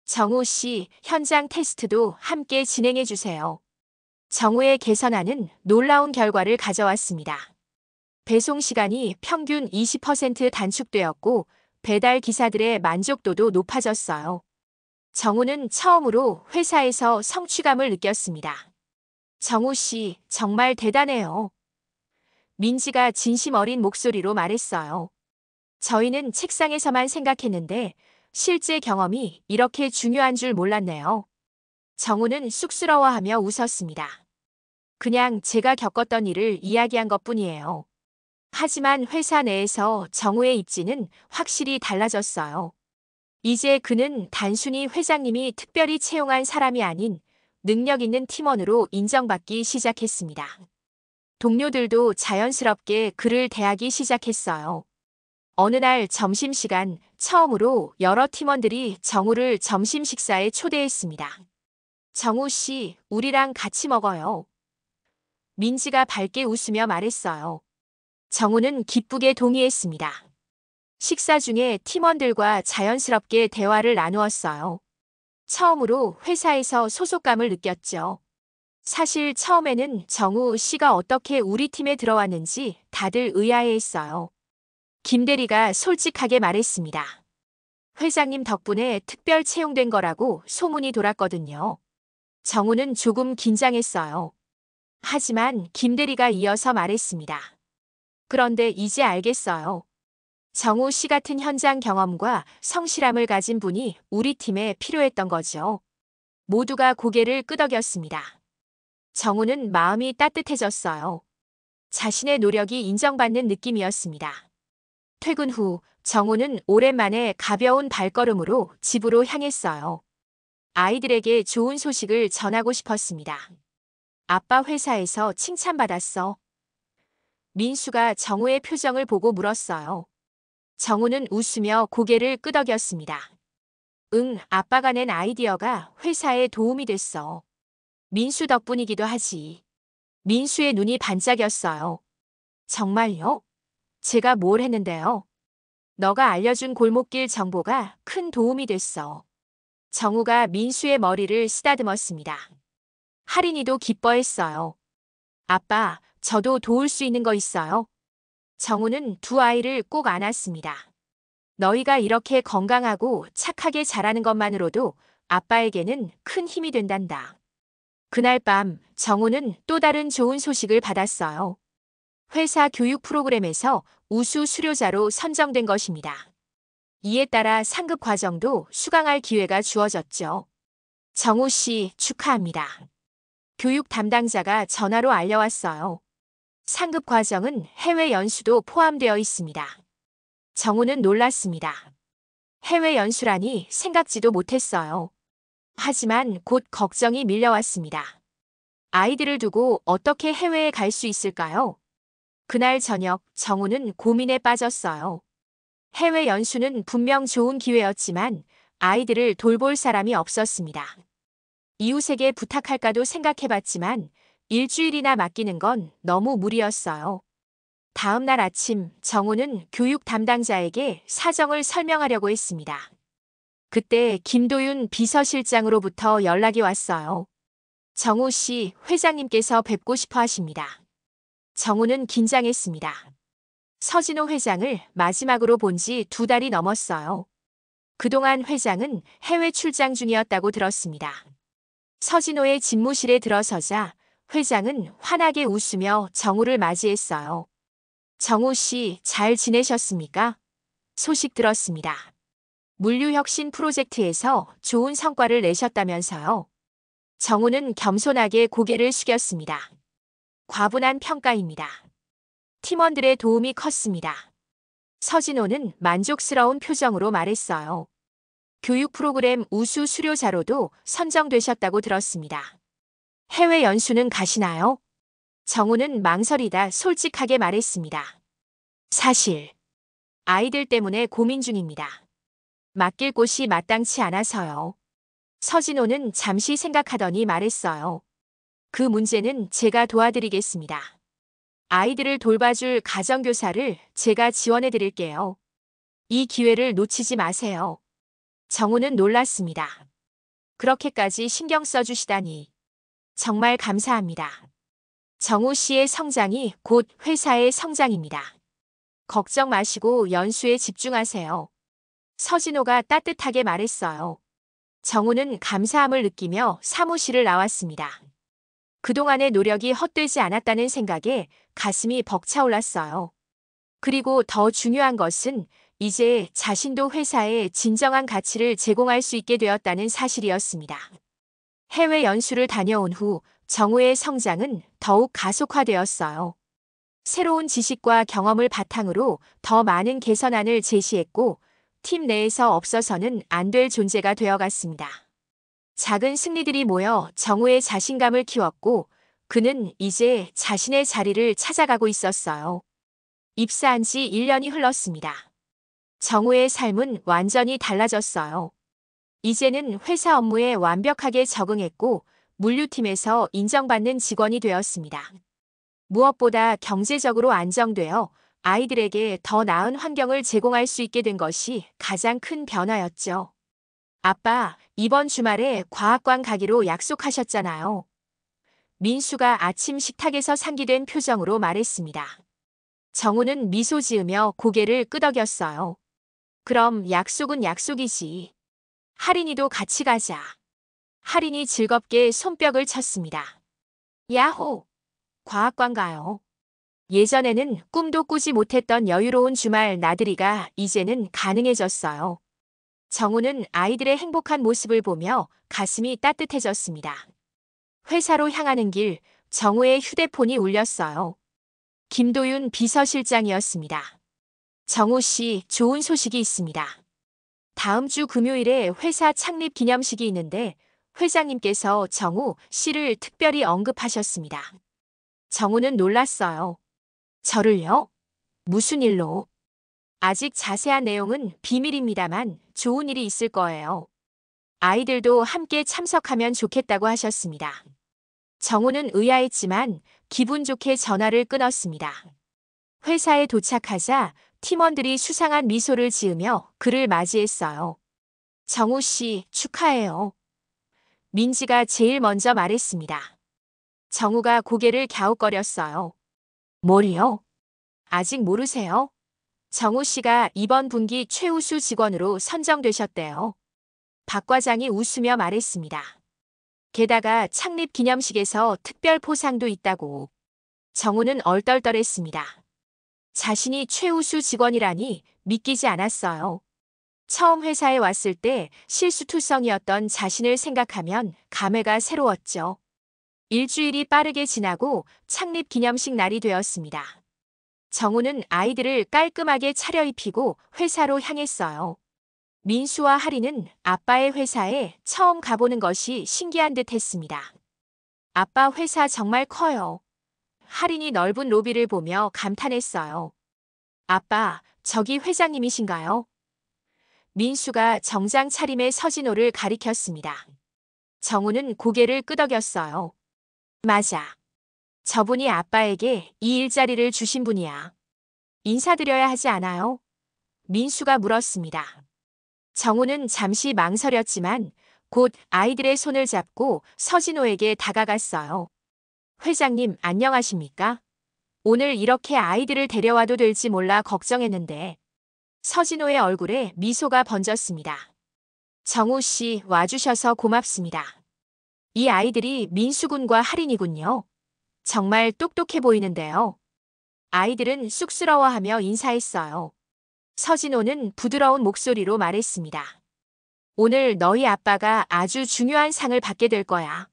정우 씨, 현장 테스트도 함께 진행해 주세요. 정우의 개선안은 놀라운 결과를 가져왔습니다. 배송 시간이 평균 20% 단축되었고 배달 기사들의 만족도도 높아졌어요. 정우는 처음으로 회사에서 성취감을 느꼈습니다. 정우 씨, 정말 대단해요. 민지가 진심 어린 목소리로 말했어요. 저희는 책상에서만 생각했는데 실제 경험이 이렇게 중요한 줄 몰랐네요. 정우는 쑥스러워하며 웃었습니다. 그냥 제가 겪었던 일을 이야기한 것뿐이에요. 하지만 회사 내에서 정우의 입지는 확실히 달라졌어요. 이제 그는 단순히 회장님이 특별히 채용한 사람이 아닌 능력 있는 팀원으로 인정받기 시작했습니다. 동료들도 자연스럽게 그를 대하기 시작했어요. 어느 날 점심시간 처음으로 여러 팀원들이 정우를 점심 식사에 초대했습니다. 정우 씨, 우리랑 같이 먹어요. 민지가 밝게 웃으며 말했어요. 정우는 기쁘게 동의했습니다. 식사 중에 팀원들과 자연스럽게 대화를 나누었어요. 처음으로 회사에서 소속감을 느꼈죠. 사실 처음에는 정우 씨가 어떻게 우리 팀에 들어왔는지 다들 의아해했어요. 김 대리가 솔직하게 말했습니다. 회장님 덕분에 특별 채용된 거라고 소문이 돌았거든요. 정우는 조금 긴장했어요. 하지만 김 대리가 이어서 말했습니다. 그런데 이제 알겠어요. 정우 씨 같은 현장 경험과 성실함을 가진 분이 우리 팀에 필요했던 거죠. 모두가 고개를 끄덕였습니다. 정우는 마음이 따뜻해졌어요. 자신의 노력이 인정받는 느낌이었습니다. 퇴근 후 정우는 오랜만에 가벼운 발걸음으로 집으로 향했어요. 아이들에게 좋은 소식을 전하고 싶었습니다. 아빠 회사에서 칭찬받았어. 민수가 정우의 표정을 보고 물었어요. 정우는 웃으며 고개를 끄덕였습니다. 응, 아빠가 낸 아이디어가 회사에 도움이 됐어. 민수 덕분이기도 하지. 민수의 눈이 반짝였어요. 정말요? 제가 뭘 했는데요? 너가 알려준 골목길 정보가 큰 도움이 됐어. 정우가 민수의 머리를 쓰다듬었습니다. 할인이도 기뻐했어요. 아빠, 저도 도울 수 있는 거 있어요? 정우는 두 아이를 꼭 안았습니다. 너희가 이렇게 건강하고 착하게 자라는 것만으로도 아빠에게는 큰 힘이 된단다. 그날 밤 정우는 또 다른 좋은 소식을 받았어요. 회사 교육 프로그램에서 우수 수료자로 선정된 것입니다. 이에 따라 상급 과정도 수강할 기회가 주어졌죠. 정우 씨 축하합니다. 교육 담당자가 전화로 알려왔어요. 상급 과정은 해외 연수도 포함되어 있습니다. 정우는 놀랐습니다. 해외 연수라니 생각지도 못했어요. 하지만 곧 걱정이 밀려왔습니다. 아이들을 두고 어떻게 해외에 갈 수 있을까요? 그날 저녁 정우는 고민에 빠졌어요. 해외 연수는 분명 좋은 기회였지만 아이들을 돌볼 사람이 없었습니다. 이웃에게 부탁할까도 생각해봤지만 일주일이나 맡기는 건 너무 무리였어요. 다음 날 아침 정우는 교육 담당자에게 사정을 설명하려고 했습니다. 그때 김도윤 비서실장으로부터 연락이 왔어요. 정우 씨, 회장님께서 뵙고 싶어 하십니다. 정우는 긴장했습니다. 서진호 회장을 마지막으로 본 지 2달이 넘었어요. 그동안 회장은 해외 출장 중이었다고 들었습니다. 서진호의 집무실에 들어서자 회장은 환하게 웃으며 정우를 맞이했어요. 정우 씨, 잘 지내셨습니까? 소식 들었습니다. 물류혁신 프로젝트에서 좋은 성과를 내셨다면서요. 정우는 겸손하게 고개를 숙였습니다. 과분한 평가입니다. 팀원들의 도움이 컸습니다. 서진호는 만족스러운 표정으로 말했어요. 교육 프로그램 우수 수료자로도 선정되셨다고 들었습니다. 해외 연수는 가시나요? 정우는 망설이다 솔직하게 말했습니다. 사실, 아이들 때문에 고민 중입니다. 맡길 곳이 마땅치 않아서요. 서진호는 잠시 생각하더니 말했어요. 그 문제는 제가 도와드리겠습니다. 아이들을 돌봐줄 가정교사를 제가 지원해 드릴게요. 이 기회를 놓치지 마세요. 정우는 놀랐습니다. 그렇게까지 신경 써주시다니. 정말 감사합니다. 정우 씨의 성장이 곧 회사의 성장입니다. 걱정 마시고 연수에 집중하세요. 서진호가 따뜻하게 말했어요. 정우는 감사함을 느끼며 사무실을 나왔습니다. 그동안의 노력이 헛되지 않았다는 생각에 가슴이 벅차올랐어요. 그리고 더 중요한 것은 이제 자신도 회사에 진정한 가치를 제공할 수 있게 되었다는 사실이었습니다. 해외 연수를 다녀온 후 정우의 성장은 더욱 가속화되었어요. 새로운 지식과 경험을 바탕으로 더 많은 개선안을 제시했고 팀 내에서 없어서는 안 될 존재가 되어갔습니다. 작은 승리들이 모여 정우의 자신감을 키웠고 그는 이제 자신의 자리를 찾아가고 있었어요. 입사한 지 1년이 흘렀습니다. 정우의 삶은 완전히 달라졌어요. 이제는 회사 업무에 완벽하게 적응했고 물류팀에서 인정받는 직원이 되었습니다. 무엇보다 경제적으로 안정되어 아이들에게 더 나은 환경을 제공할 수 있게 된 것이 가장 큰 변화였죠. 아빠, 이번 주말에 과학관 가기로 약속하셨잖아요. 민수가 아침 식탁에서 상기된 표정으로 말했습니다. 정우는 미소 지으며 고개를 끄덕였어요. 그럼 약속은 약속이지. 할인이도 같이 가자. 할인이 즐겁게 손뼉을 쳤습니다. 야호! 과학관 가요. 예전에는 꿈도 꾸지 못했던 여유로운 주말 나들이가 이제는 가능해졌어요. 정우는 아이들의 행복한 모습을 보며 가슴이 따뜻해졌습니다. 회사로 향하는 길, 정우의 휴대폰이 울렸어요. 김도윤 비서실장이었습니다. 정우 씨, 좋은 소식이 있습니다. 다음 주 금요일에 회사 창립 기념식이 있는데 회장님께서 정우 씨를 특별히 언급하셨습니다. 정우는 놀랐어요. 저를요? 무슨 일로? 아직 자세한 내용은 비밀입니다만 좋은 일이 있을 거예요. 아이들도 함께 참석하면 좋겠다고 하셨습니다. 정우는 의아했지만 기분 좋게 전화를 끊었습니다. 회사에 도착하자 팀원들이 수상한 미소를 지으며 그를 맞이했어요. 정우 씨, 축하해요. 민지가 제일 먼저 말했습니다. 정우가 고개를 갸웃거렸어요. 뭘요? 아직 모르세요? 정우 씨가 이번 분기 최우수 직원으로 선정되셨대요. 박 과장이 웃으며 말했습니다. 게다가 창립 기념식에서 특별 포상도 있다고. 정우는 얼떨떨했습니다. 자신이 최우수 직원이라니 믿기지 않았어요. 처음 회사에 왔을 때 실수투성이었던 자신을 생각하면 감회가 새로웠죠. 일주일이 빠르게 지나고 창립 기념식 날이 되었습니다. 정우는 아이들을 깔끔하게 차려입히고 회사로 향했어요. 민수와 하리는 아빠의 회사에 처음 가보는 것이 신기한 듯 했습니다. 아빠 회사 정말 커요. 하린이 넓은 로비를 보며 감탄했어요. 아빠, 저기 회장님이신가요? 민수가 정장 차림의 서진호를 가리켰습니다. 정우는 고개를 끄덕였어요. 맞아. 저분이 아빠에게 이 일자리를 주신 분이야. 인사드려야 하지 않아요? 민수가 물었습니다. 정우는 잠시 망설였지만 곧 아이들의 손을 잡고 서진호에게 다가갔어요. 회장님, 안녕하십니까? 오늘 이렇게 아이들을 데려와도 될지 몰라 걱정했는데. 서진호의 얼굴에 미소가 번졌습니다. 정우 씨, 와주셔서 고맙습니다. 이 아이들이 민수군과 할인이군요. 정말 똑똑해 보이는데요. 아이들은 쑥스러워하며 인사했어요. 서진호는 부드러운 목소리로 말했습니다. 오늘 너희 아빠가 아주 중요한 상을 받게 될 거야.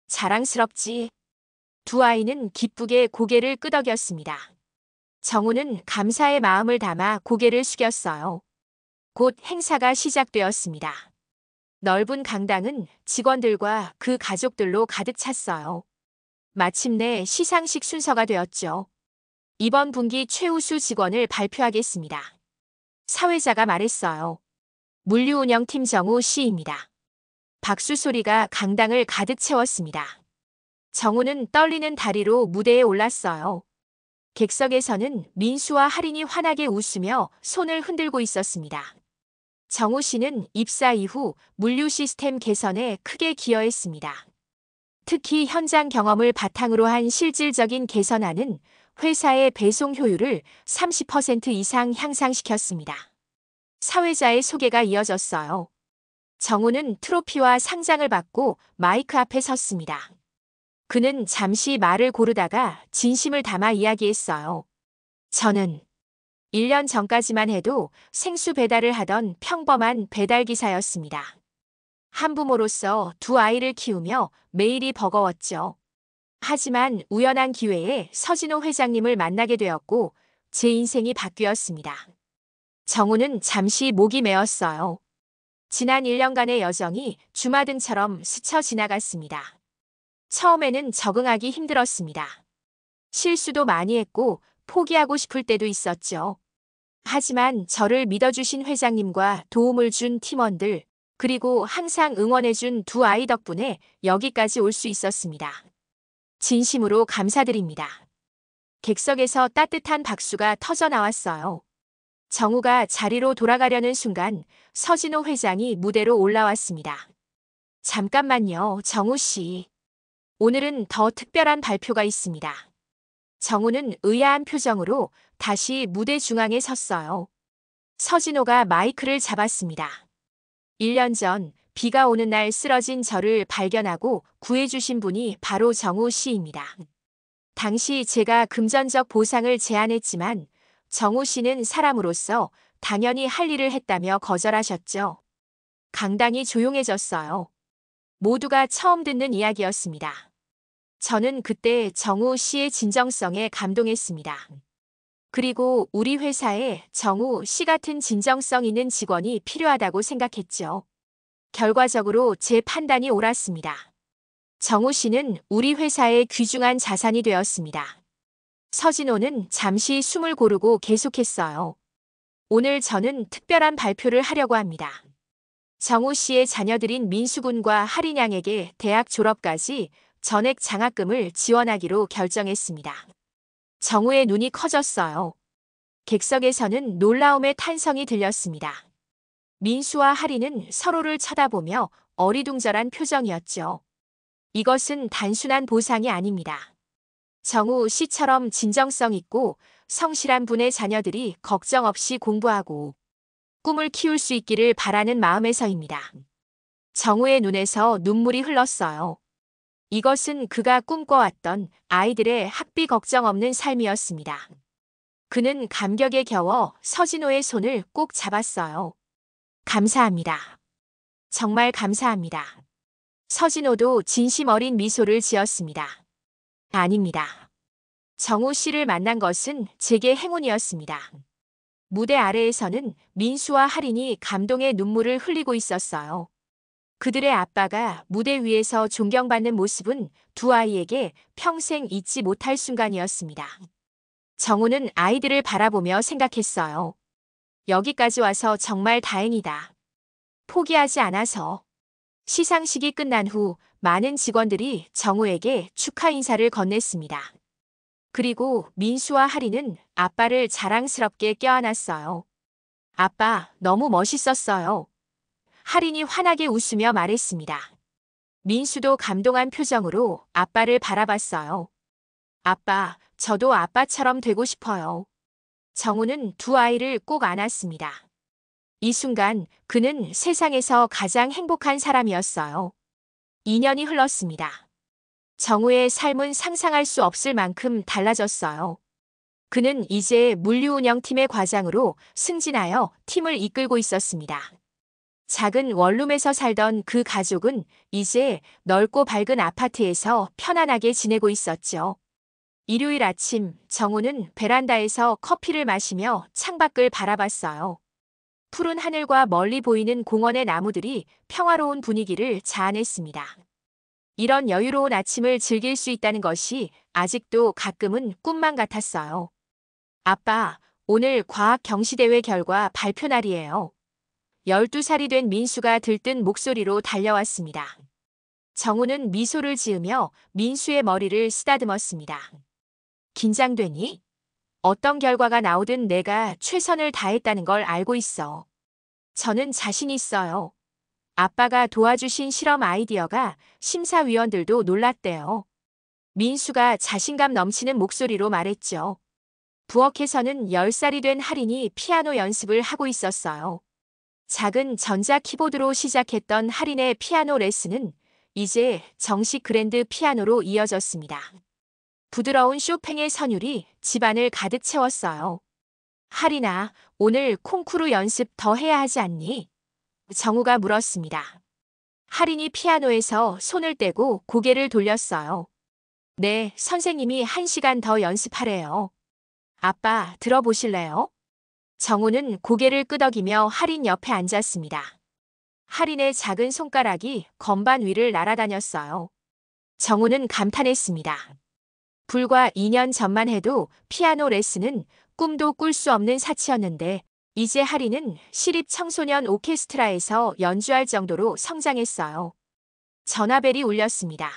자랑스럽지? 두 아이는 기쁘게 고개를 끄덕였습니다. 정우는 감사의 마음을 담아 고개를 숙였어요. 곧 행사가 시작되었습니다. 넓은 강당은 직원들과 그 가족들로 가득 찼어요. 마침내 시상식 순서가 되었죠. 이번 분기 최우수 직원을 발표하겠습니다. 사회자가 말했어요. 물류운영팀 정우 씨입니다. 박수 소리가 강당을 가득 채웠습니다. 정우는 떨리는 다리로 무대에 올랐어요. 객석에서는 민수와 할인이 환하게 웃으며 손을 흔들고 있었습니다. 정우 씨는 입사 이후 물류 시스템 개선에 크게 기여했습니다. 특히 현장 경험을 바탕으로 한 실질적인 개선안은 회사의 배송 효율을 30% 이상 향상시켰습니다. 사회자의 소개가 이어졌어요. 정우는 트로피와 상장을 받고 마이크 앞에 섰습니다. 그는 잠시 말을 고르다가 진심을 담아 이야기했어요. 저는 1년 전까지만 해도 생수 배달을 하던 평범한 배달기사였습니다. 한부모로서 두 아이를 키우며 매일이 버거웠죠. 하지만 우연한 기회에 서진호 회장님을 만나게 되었고 제 인생이 바뀌었습니다. 정우는 잠시 목이 메었어요. 지난 1년간의 여정이 주마등처럼 스쳐 지나갔습니다. 처음에는 적응하기 힘들었습니다. 실수도 많이 했고 포기하고 싶을 때도 있었죠. 하지만 저를 믿어주신 회장님과 도움을 준 팀원들, 그리고 항상 응원해준 두 아이 덕분에 여기까지 올 수 있었습니다. 진심으로 감사드립니다. 객석에서 따뜻한 박수가 터져 나왔어요. 정우가 자리로 돌아가려는 순간 서진호 회장이 무대로 올라왔습니다. 잠깐만요, 정우 씨. 오늘은 더 특별한 발표가 있습니다. 정우는 의아한 표정으로 다시 무대 중앙에 섰어요. 서진호가 마이크를 잡았습니다. 1년 전 비가 오는 날 쓰러진 저를 발견하고 구해주신 분이 바로 정우 씨입니다. 당시 제가 금전적 보상을 제안했지만 정우 씨는 사람으로서 당연히 할 일을 했다며 거절하셨죠. 강당이 조용해졌어요. 모두가 처음 듣는 이야기였습니다. 저는 그때 정우 씨의 진정성에 감동했습니다. 그리고 우리 회사에 정우 씨 같은 진정성 있는 직원이 필요하다고 생각했죠. 결과적으로 제 판단이 옳았습니다. 정우 씨는 우리 회사의 귀중한 자산이 되었습니다. 서진호는 잠시 숨을 고르고 계속했어요. 오늘 저는 특별한 발표를 하려고 합니다. 정우 씨의 자녀들인 민수군과 할인 양에게 대학 졸업까지 전액 장학금을 지원하기로 결정했습니다. 정우의 눈이 커졌어요. 객석에서는 놀라움의 탄성이 들렸습니다. 민수와 하리는 서로를 쳐다보며 어리둥절한 표정이었죠. 이것은 단순한 보상이 아닙니다. 정우 씨처럼 진정성 있고 성실한 분의 자녀들이 걱정 없이 공부하고 꿈을 키울 수 있기를 바라는 마음에서입니다. 정우의 눈에서 눈물이 흘렀어요. 이것은 그가 꿈꿔왔던 아이들의 학비 걱정 없는 삶이었습니다. 그는 감격에 겨워 서진호의 손을 꼭 잡았어요. 감사합니다. 정말 감사합니다. 서진호도 진심 어린 미소를 지었습니다. 아닙니다. 정우 씨를 만난 것은 제게 행운이었습니다. 무대 아래에서는 민수와 할인이 감동의 눈물을 흘리고 있었어요. 그들의 아빠가 무대 위에서 존경받는 모습은 두 아이에게 평생 잊지 못할 순간이었습니다. 정우는 아이들을 바라보며 생각했어요. 여기까지 와서 정말 다행이다. 포기하지 않아서. 시상식이 끝난 후 많은 직원들이 정우에게 축하 인사를 건넸습니다. 그리고 민수와 하리는 아빠를 자랑스럽게 껴안았어요. 아빠, 너무 멋있었어요. 하린이 환하게 웃으며 말했습니다. 민수도 감동한 표정으로 아빠를 바라봤어요. 아빠, 저도 아빠처럼 되고 싶어요. 정우는 두 아이를 꼭 안았습니다. 이 순간 그는 세상에서 가장 행복한 사람이었어요. 2년이 흘렀습니다. 정우의 삶은 상상할 수 없을 만큼 달라졌어요. 그는 이제 물류운영팀의 과장으로 승진하여 팀을 이끌고 있었습니다. 작은 원룸에서 살던 그 가족은 이제 넓고 밝은 아파트에서 편안하게 지내고 있었죠. 일요일 아침 정우는 베란다에서 커피를 마시며 창밖을 바라봤어요. 푸른 하늘과 멀리 보이는 공원의 나무들이 평화로운 분위기를 자아냈습니다. 이런 여유로운 아침을 즐길 수 있다는 것이 아직도 가끔은 꿈만 같았어요. 아빠, 오늘 과학 경시대회 결과 발표 날이에요. 12살이 된 민수가 들뜬 목소리로 달려왔습니다. 정우는 미소를 지으며 민수의 머리를 쓰다듬었습니다. 긴장되니? 어떤 결과가 나오든 내가 최선을 다했다는 걸 알고 있어. 저는 자신 있어요. 아빠가 도와주신 실험 아이디어가 심사위원들도 놀랐대요. 민수가 자신감 넘치는 목소리로 말했죠. 부엌에서는 10살이 된 할인이 피아노 연습을 하고 있었어요. 작은 전자 키보드로 시작했던 할인의 피아노 레슨은 이제 정식 그랜드 피아노로 이어졌습니다. 부드러운 쇼팽의 선율이 집안을 가득 채웠어요. 할인아, 오늘 콩쿠르 연습 더 해야 하지 않니? 정우가 물었습니다. 할인이 피아노에서 손을 떼고 고개를 돌렸어요. 네, 선생님이 1시간 더 연습하래요. 아빠, 들어보실래요? 정우는 고개를 끄덕이며 할인 옆에 앉았습니다. 할인의 작은 손가락이 건반 위를 날아다녔어요. 정우는 감탄했습니다. 불과 2년 전만 해도 피아노 레슨은 꿈도 꿀 수 없는 사치였는데 이제 할인은 시립 청소년 오케스트라에서 연주할 정도로 성장했어요. 전화벨이 울렸습니다.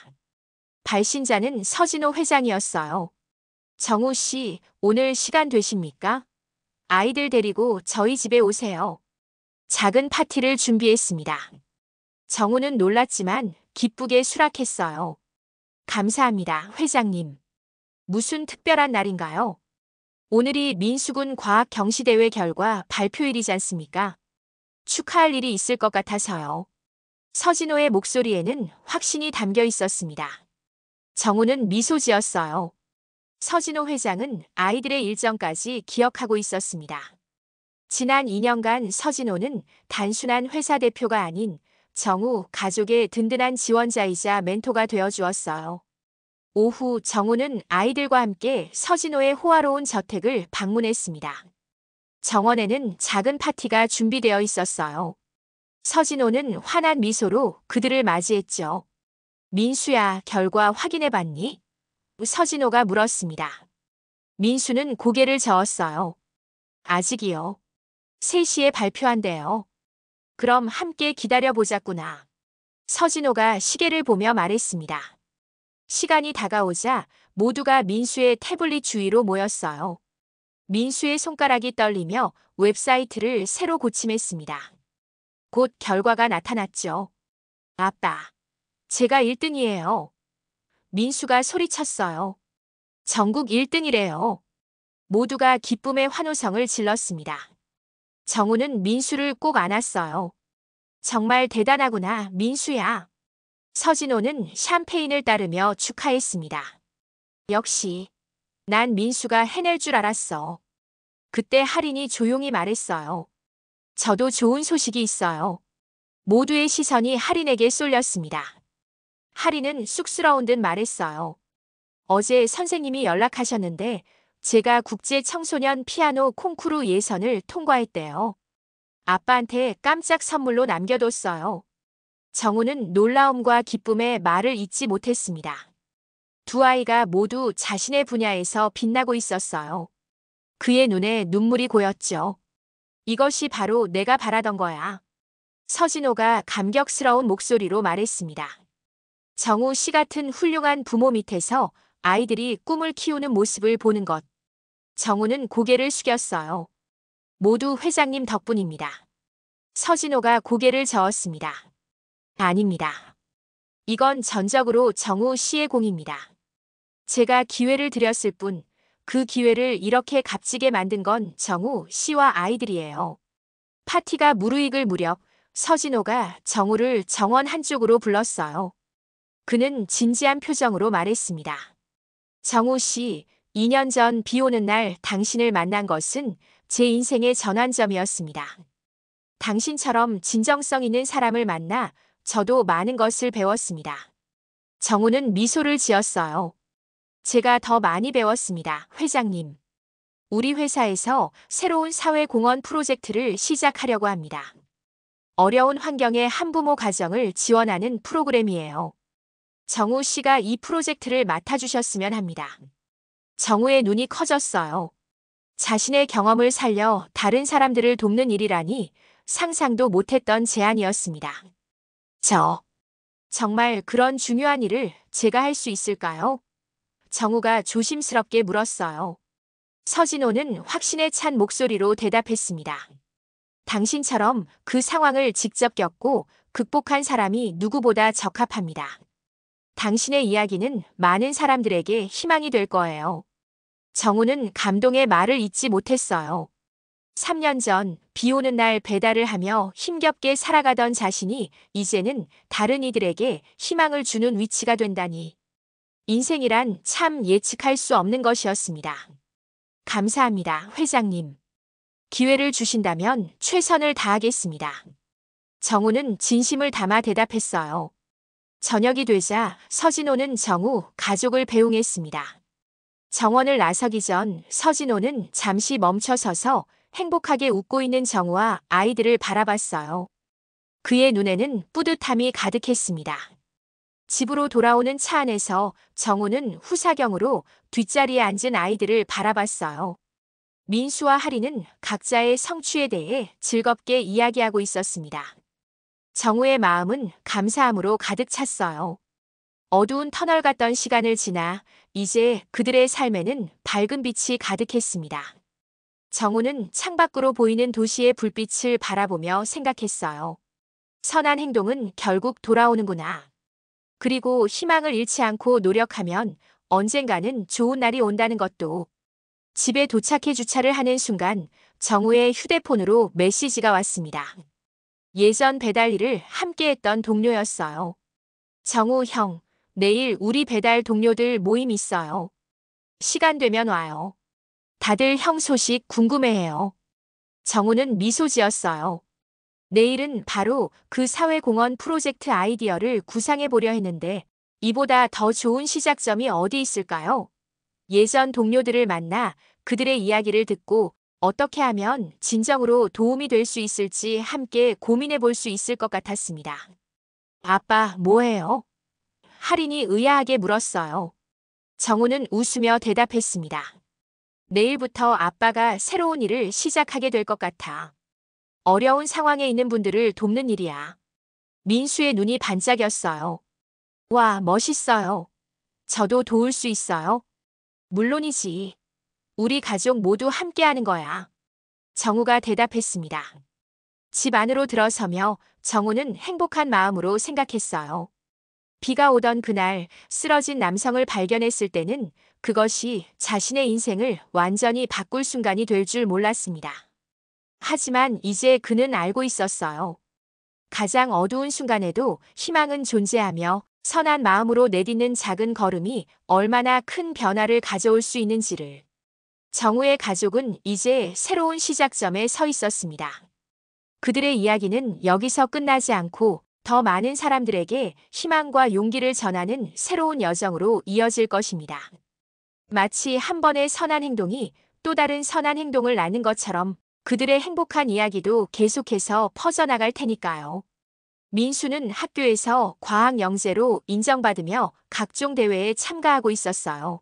발신자는 서진호 회장이었어요. 정우 씨, 오늘 시간 되십니까? 아이들 데리고 저희 집에 오세요. 작은 파티를 준비했습니다. 정우는 놀랐지만 기쁘게 수락했어요. 감사합니다, 회장님. 무슨 특별한 날인가요? 오늘이 민수군 과학 경시대회 결과 발표일이지 않습니까? 축하할 일이 있을 것 같아서요. 서진호의 목소리에는 확신이 담겨 있었습니다. 정우는 미소 지었어요. 서진호 회장은 아이들의 일정까지 기억하고 있었습니다. 지난 2년간 서진호는 단순한 회사 대표가 아닌 정우 가족의 든든한 지원자이자 멘토가 되어 주었어요. 오후 정우는 아이들과 함께 서진호의 호화로운 저택을 방문했습니다. 정원에는 작은 파티가 준비되어 있었어요. 서진호는 환한 미소로 그들을 맞이했죠. 민수야, 결과 확인해봤니? 서진호가 물었습니다. 민수는 고개를 저었어요. 아직이요. 3시에 발표한대요. 그럼 함께 기다려보자꾸나. 서진호가 시계를 보며 말했습니다. 시간이 다가오자 모두가 민수의 태블릿 주위로 모였어요. 민수의 손가락이 떨리며 웹사이트를 새로 고침했습니다. 곧 결과가 나타났죠. 아빠, 제가 1등이에요. 민수가 소리쳤어요. 전국 1등이래요. 모두가 기쁨의 환호성을 질렀습니다. 정우는 민수를 꼭 안았어요. 정말 대단하구나, 민수야. 서진호는 샴페인을 따르며 축하했습니다. 역시, 난 민수가 해낼 줄 알았어. 그때 할인이 조용히 말했어요. 저도 좋은 소식이 있어요. 모두의 시선이 할인에게 쏠렸습니다. 할인은 쑥스러운 듯 말했어요. 어제 선생님이 연락하셨는데 제가 국제 청소년 피아노 콩쿠르 예선을 통과했대요. 아빠한테 깜짝 선물로 남겨뒀어요. 정우는 놀라움과 기쁨에 말을 잇지 못했습니다. 두 아이가 모두 자신의 분야에서 빛나고 있었어요. 그의 눈에 눈물이 고였죠. 이것이 바로 내가 바라던 거야. 서진호가 감격스러운 목소리로 말했습니다. 정우 씨 같은 훌륭한 부모 밑에서 아이들이 꿈을 키우는 모습을 보는 것. 정우는 고개를 숙였어요. 모두 회장님 덕분입니다. 서진호가 고개를 저었습니다. 아닙니다. 이건 전적으로 정우 씨의 공입니다. 제가 기회를 드렸을 뿐 그 기회를 이렇게 값지게 만든 건 정우 씨와 아이들이에요. 파티가 무르익을 무렵 서진호가 정우를 정원 한쪽으로 불렀어요. 그는 진지한 표정으로 말했습니다. 정우 씨, 2년 전 비 오는 날 당신을 만난 것은 제 인생의 전환점이었습니다. 당신처럼 진정성 있는 사람을 만나 저도 많은 것을 배웠습니다. 정우는 미소를 지었어요. 제가 더 많이 배웠습니다, 회장님. 우리 회사에서 새로운 사회공헌 프로젝트를 시작하려고 합니다. 어려운 환경의 한부모 가정을 지원하는 프로그램이에요. 정우 씨가 이 프로젝트를 맡아주셨으면 합니다. 정우의 눈이 커졌어요. 자신의 경험을 살려 다른 사람들을 돕는 일이라니 상상도 못했던 제안이었습니다. 정말 그런 중요한 일을 제가 할 수 있을까요? 정우가 조심스럽게 물었어요. 서진호는 확신에 찬 목소리로 대답했습니다. 당신처럼 그 상황을 직접 겪고 극복한 사람이 누구보다 적합합니다. 당신의 이야기는 많은 사람들에게 희망이 될 거예요. 정우는 감동의 말을 잇지 못했어요. 3년 전 비 오는 날 배달을 하며 힘겹게 살아가던 자신이 이제는 다른 이들에게 희망을 주는 위치가 된다니. 인생이란 참 예측할 수 없는 것이었습니다. 감사합니다, 회장님. 기회를 주신다면 최선을 다하겠습니다. 정우는 진심을 담아 대답했어요. 저녁이 되자 서진호는 정우 가족을 배웅했습니다. 정원을 나서기 전 서진호는 잠시 멈춰서서 행복하게 웃고 있는 정우와 아이들을 바라봤어요. 그의 눈에는 뿌듯함이 가득했습니다. 집으로 돌아오는 차 안에서 정우는 후사경으로 뒷자리에 앉은 아이들을 바라봤어요. 민수와 하리는 각자의 성취에 대해 즐겁게 이야기하고 있었습니다. 정우의 마음은 감사함으로 가득 찼어요. 어두운 터널 같던 시간을 지나 이제 그들의 삶에는 밝은 빛이 가득했습니다. 정우는 창밖으로 보이는 도시의 불빛을 바라보며 생각했어요. 선한 행동은 결국 돌아오는구나. 그리고 희망을 잃지 않고 노력하면 언젠가는 좋은 날이 온다는 것도. 집에 도착해 주차를 하는 순간 정우의 휴대폰으로 메시지가 왔습니다. 예전 배달 일을 함께했던 동료였어요. 정우 형, 내일 우리 배달 동료들 모임 있어요. 시간 되면 와요. 다들 형 소식 궁금해해요. 정우는 미소 지었어요. 내일은 바로 그 사회공헌 프로젝트 아이디어를 구상해 보려 했는데 이보다 더 좋은 시작점이 어디 있을까요? 예전 동료들을 만나 그들의 이야기를 듣고 어떻게 하면 진정으로 도움이 될 수 있을지 함께 고민해 볼 수 있을 것 같았습니다. 아빠, 뭐해요? 할인이 의아하게 물었어요. 정우는 웃으며 대답했습니다. 내일부터 아빠가 새로운 일을 시작하게 될 것 같아. 어려운 상황에 있는 분들을 돕는 일이야. 민수의 눈이 반짝였어요. 와, 멋있어요. 저도 도울 수 있어요. 물론이지. 우리 가족 모두 함께하는 거야. 정우가 대답했습니다. 집 안으로 들어서며 정우는 행복한 마음으로 생각했어요. 비가 오던 그날 쓰러진 남성을 발견했을 때는 그것이 자신의 인생을 완전히 바꿀 순간이 될 줄 몰랐습니다. 하지만 이제 그는 알고 있었어요. 가장 어두운 순간에도 희망은 존재하며 선한 마음으로 내딛는 작은 걸음이 얼마나 큰 변화를 가져올 수 있는지를. 정우의 가족은 이제 새로운 시작점에 서 있었습니다. 그들의 이야기는 여기서 끝나지 않고 더 많은 사람들에게 희망과 용기를 전하는 새로운 여정으로 이어질 것입니다. 마치 한 번의 선한 행동이 또 다른 선한 행동을 낳는 것처럼 그들의 행복한 이야기도 계속해서 퍼져나갈 테니까요. 민수는 학교에서 과학 영재로 인정받으며 각종 대회에 참가하고 있었어요.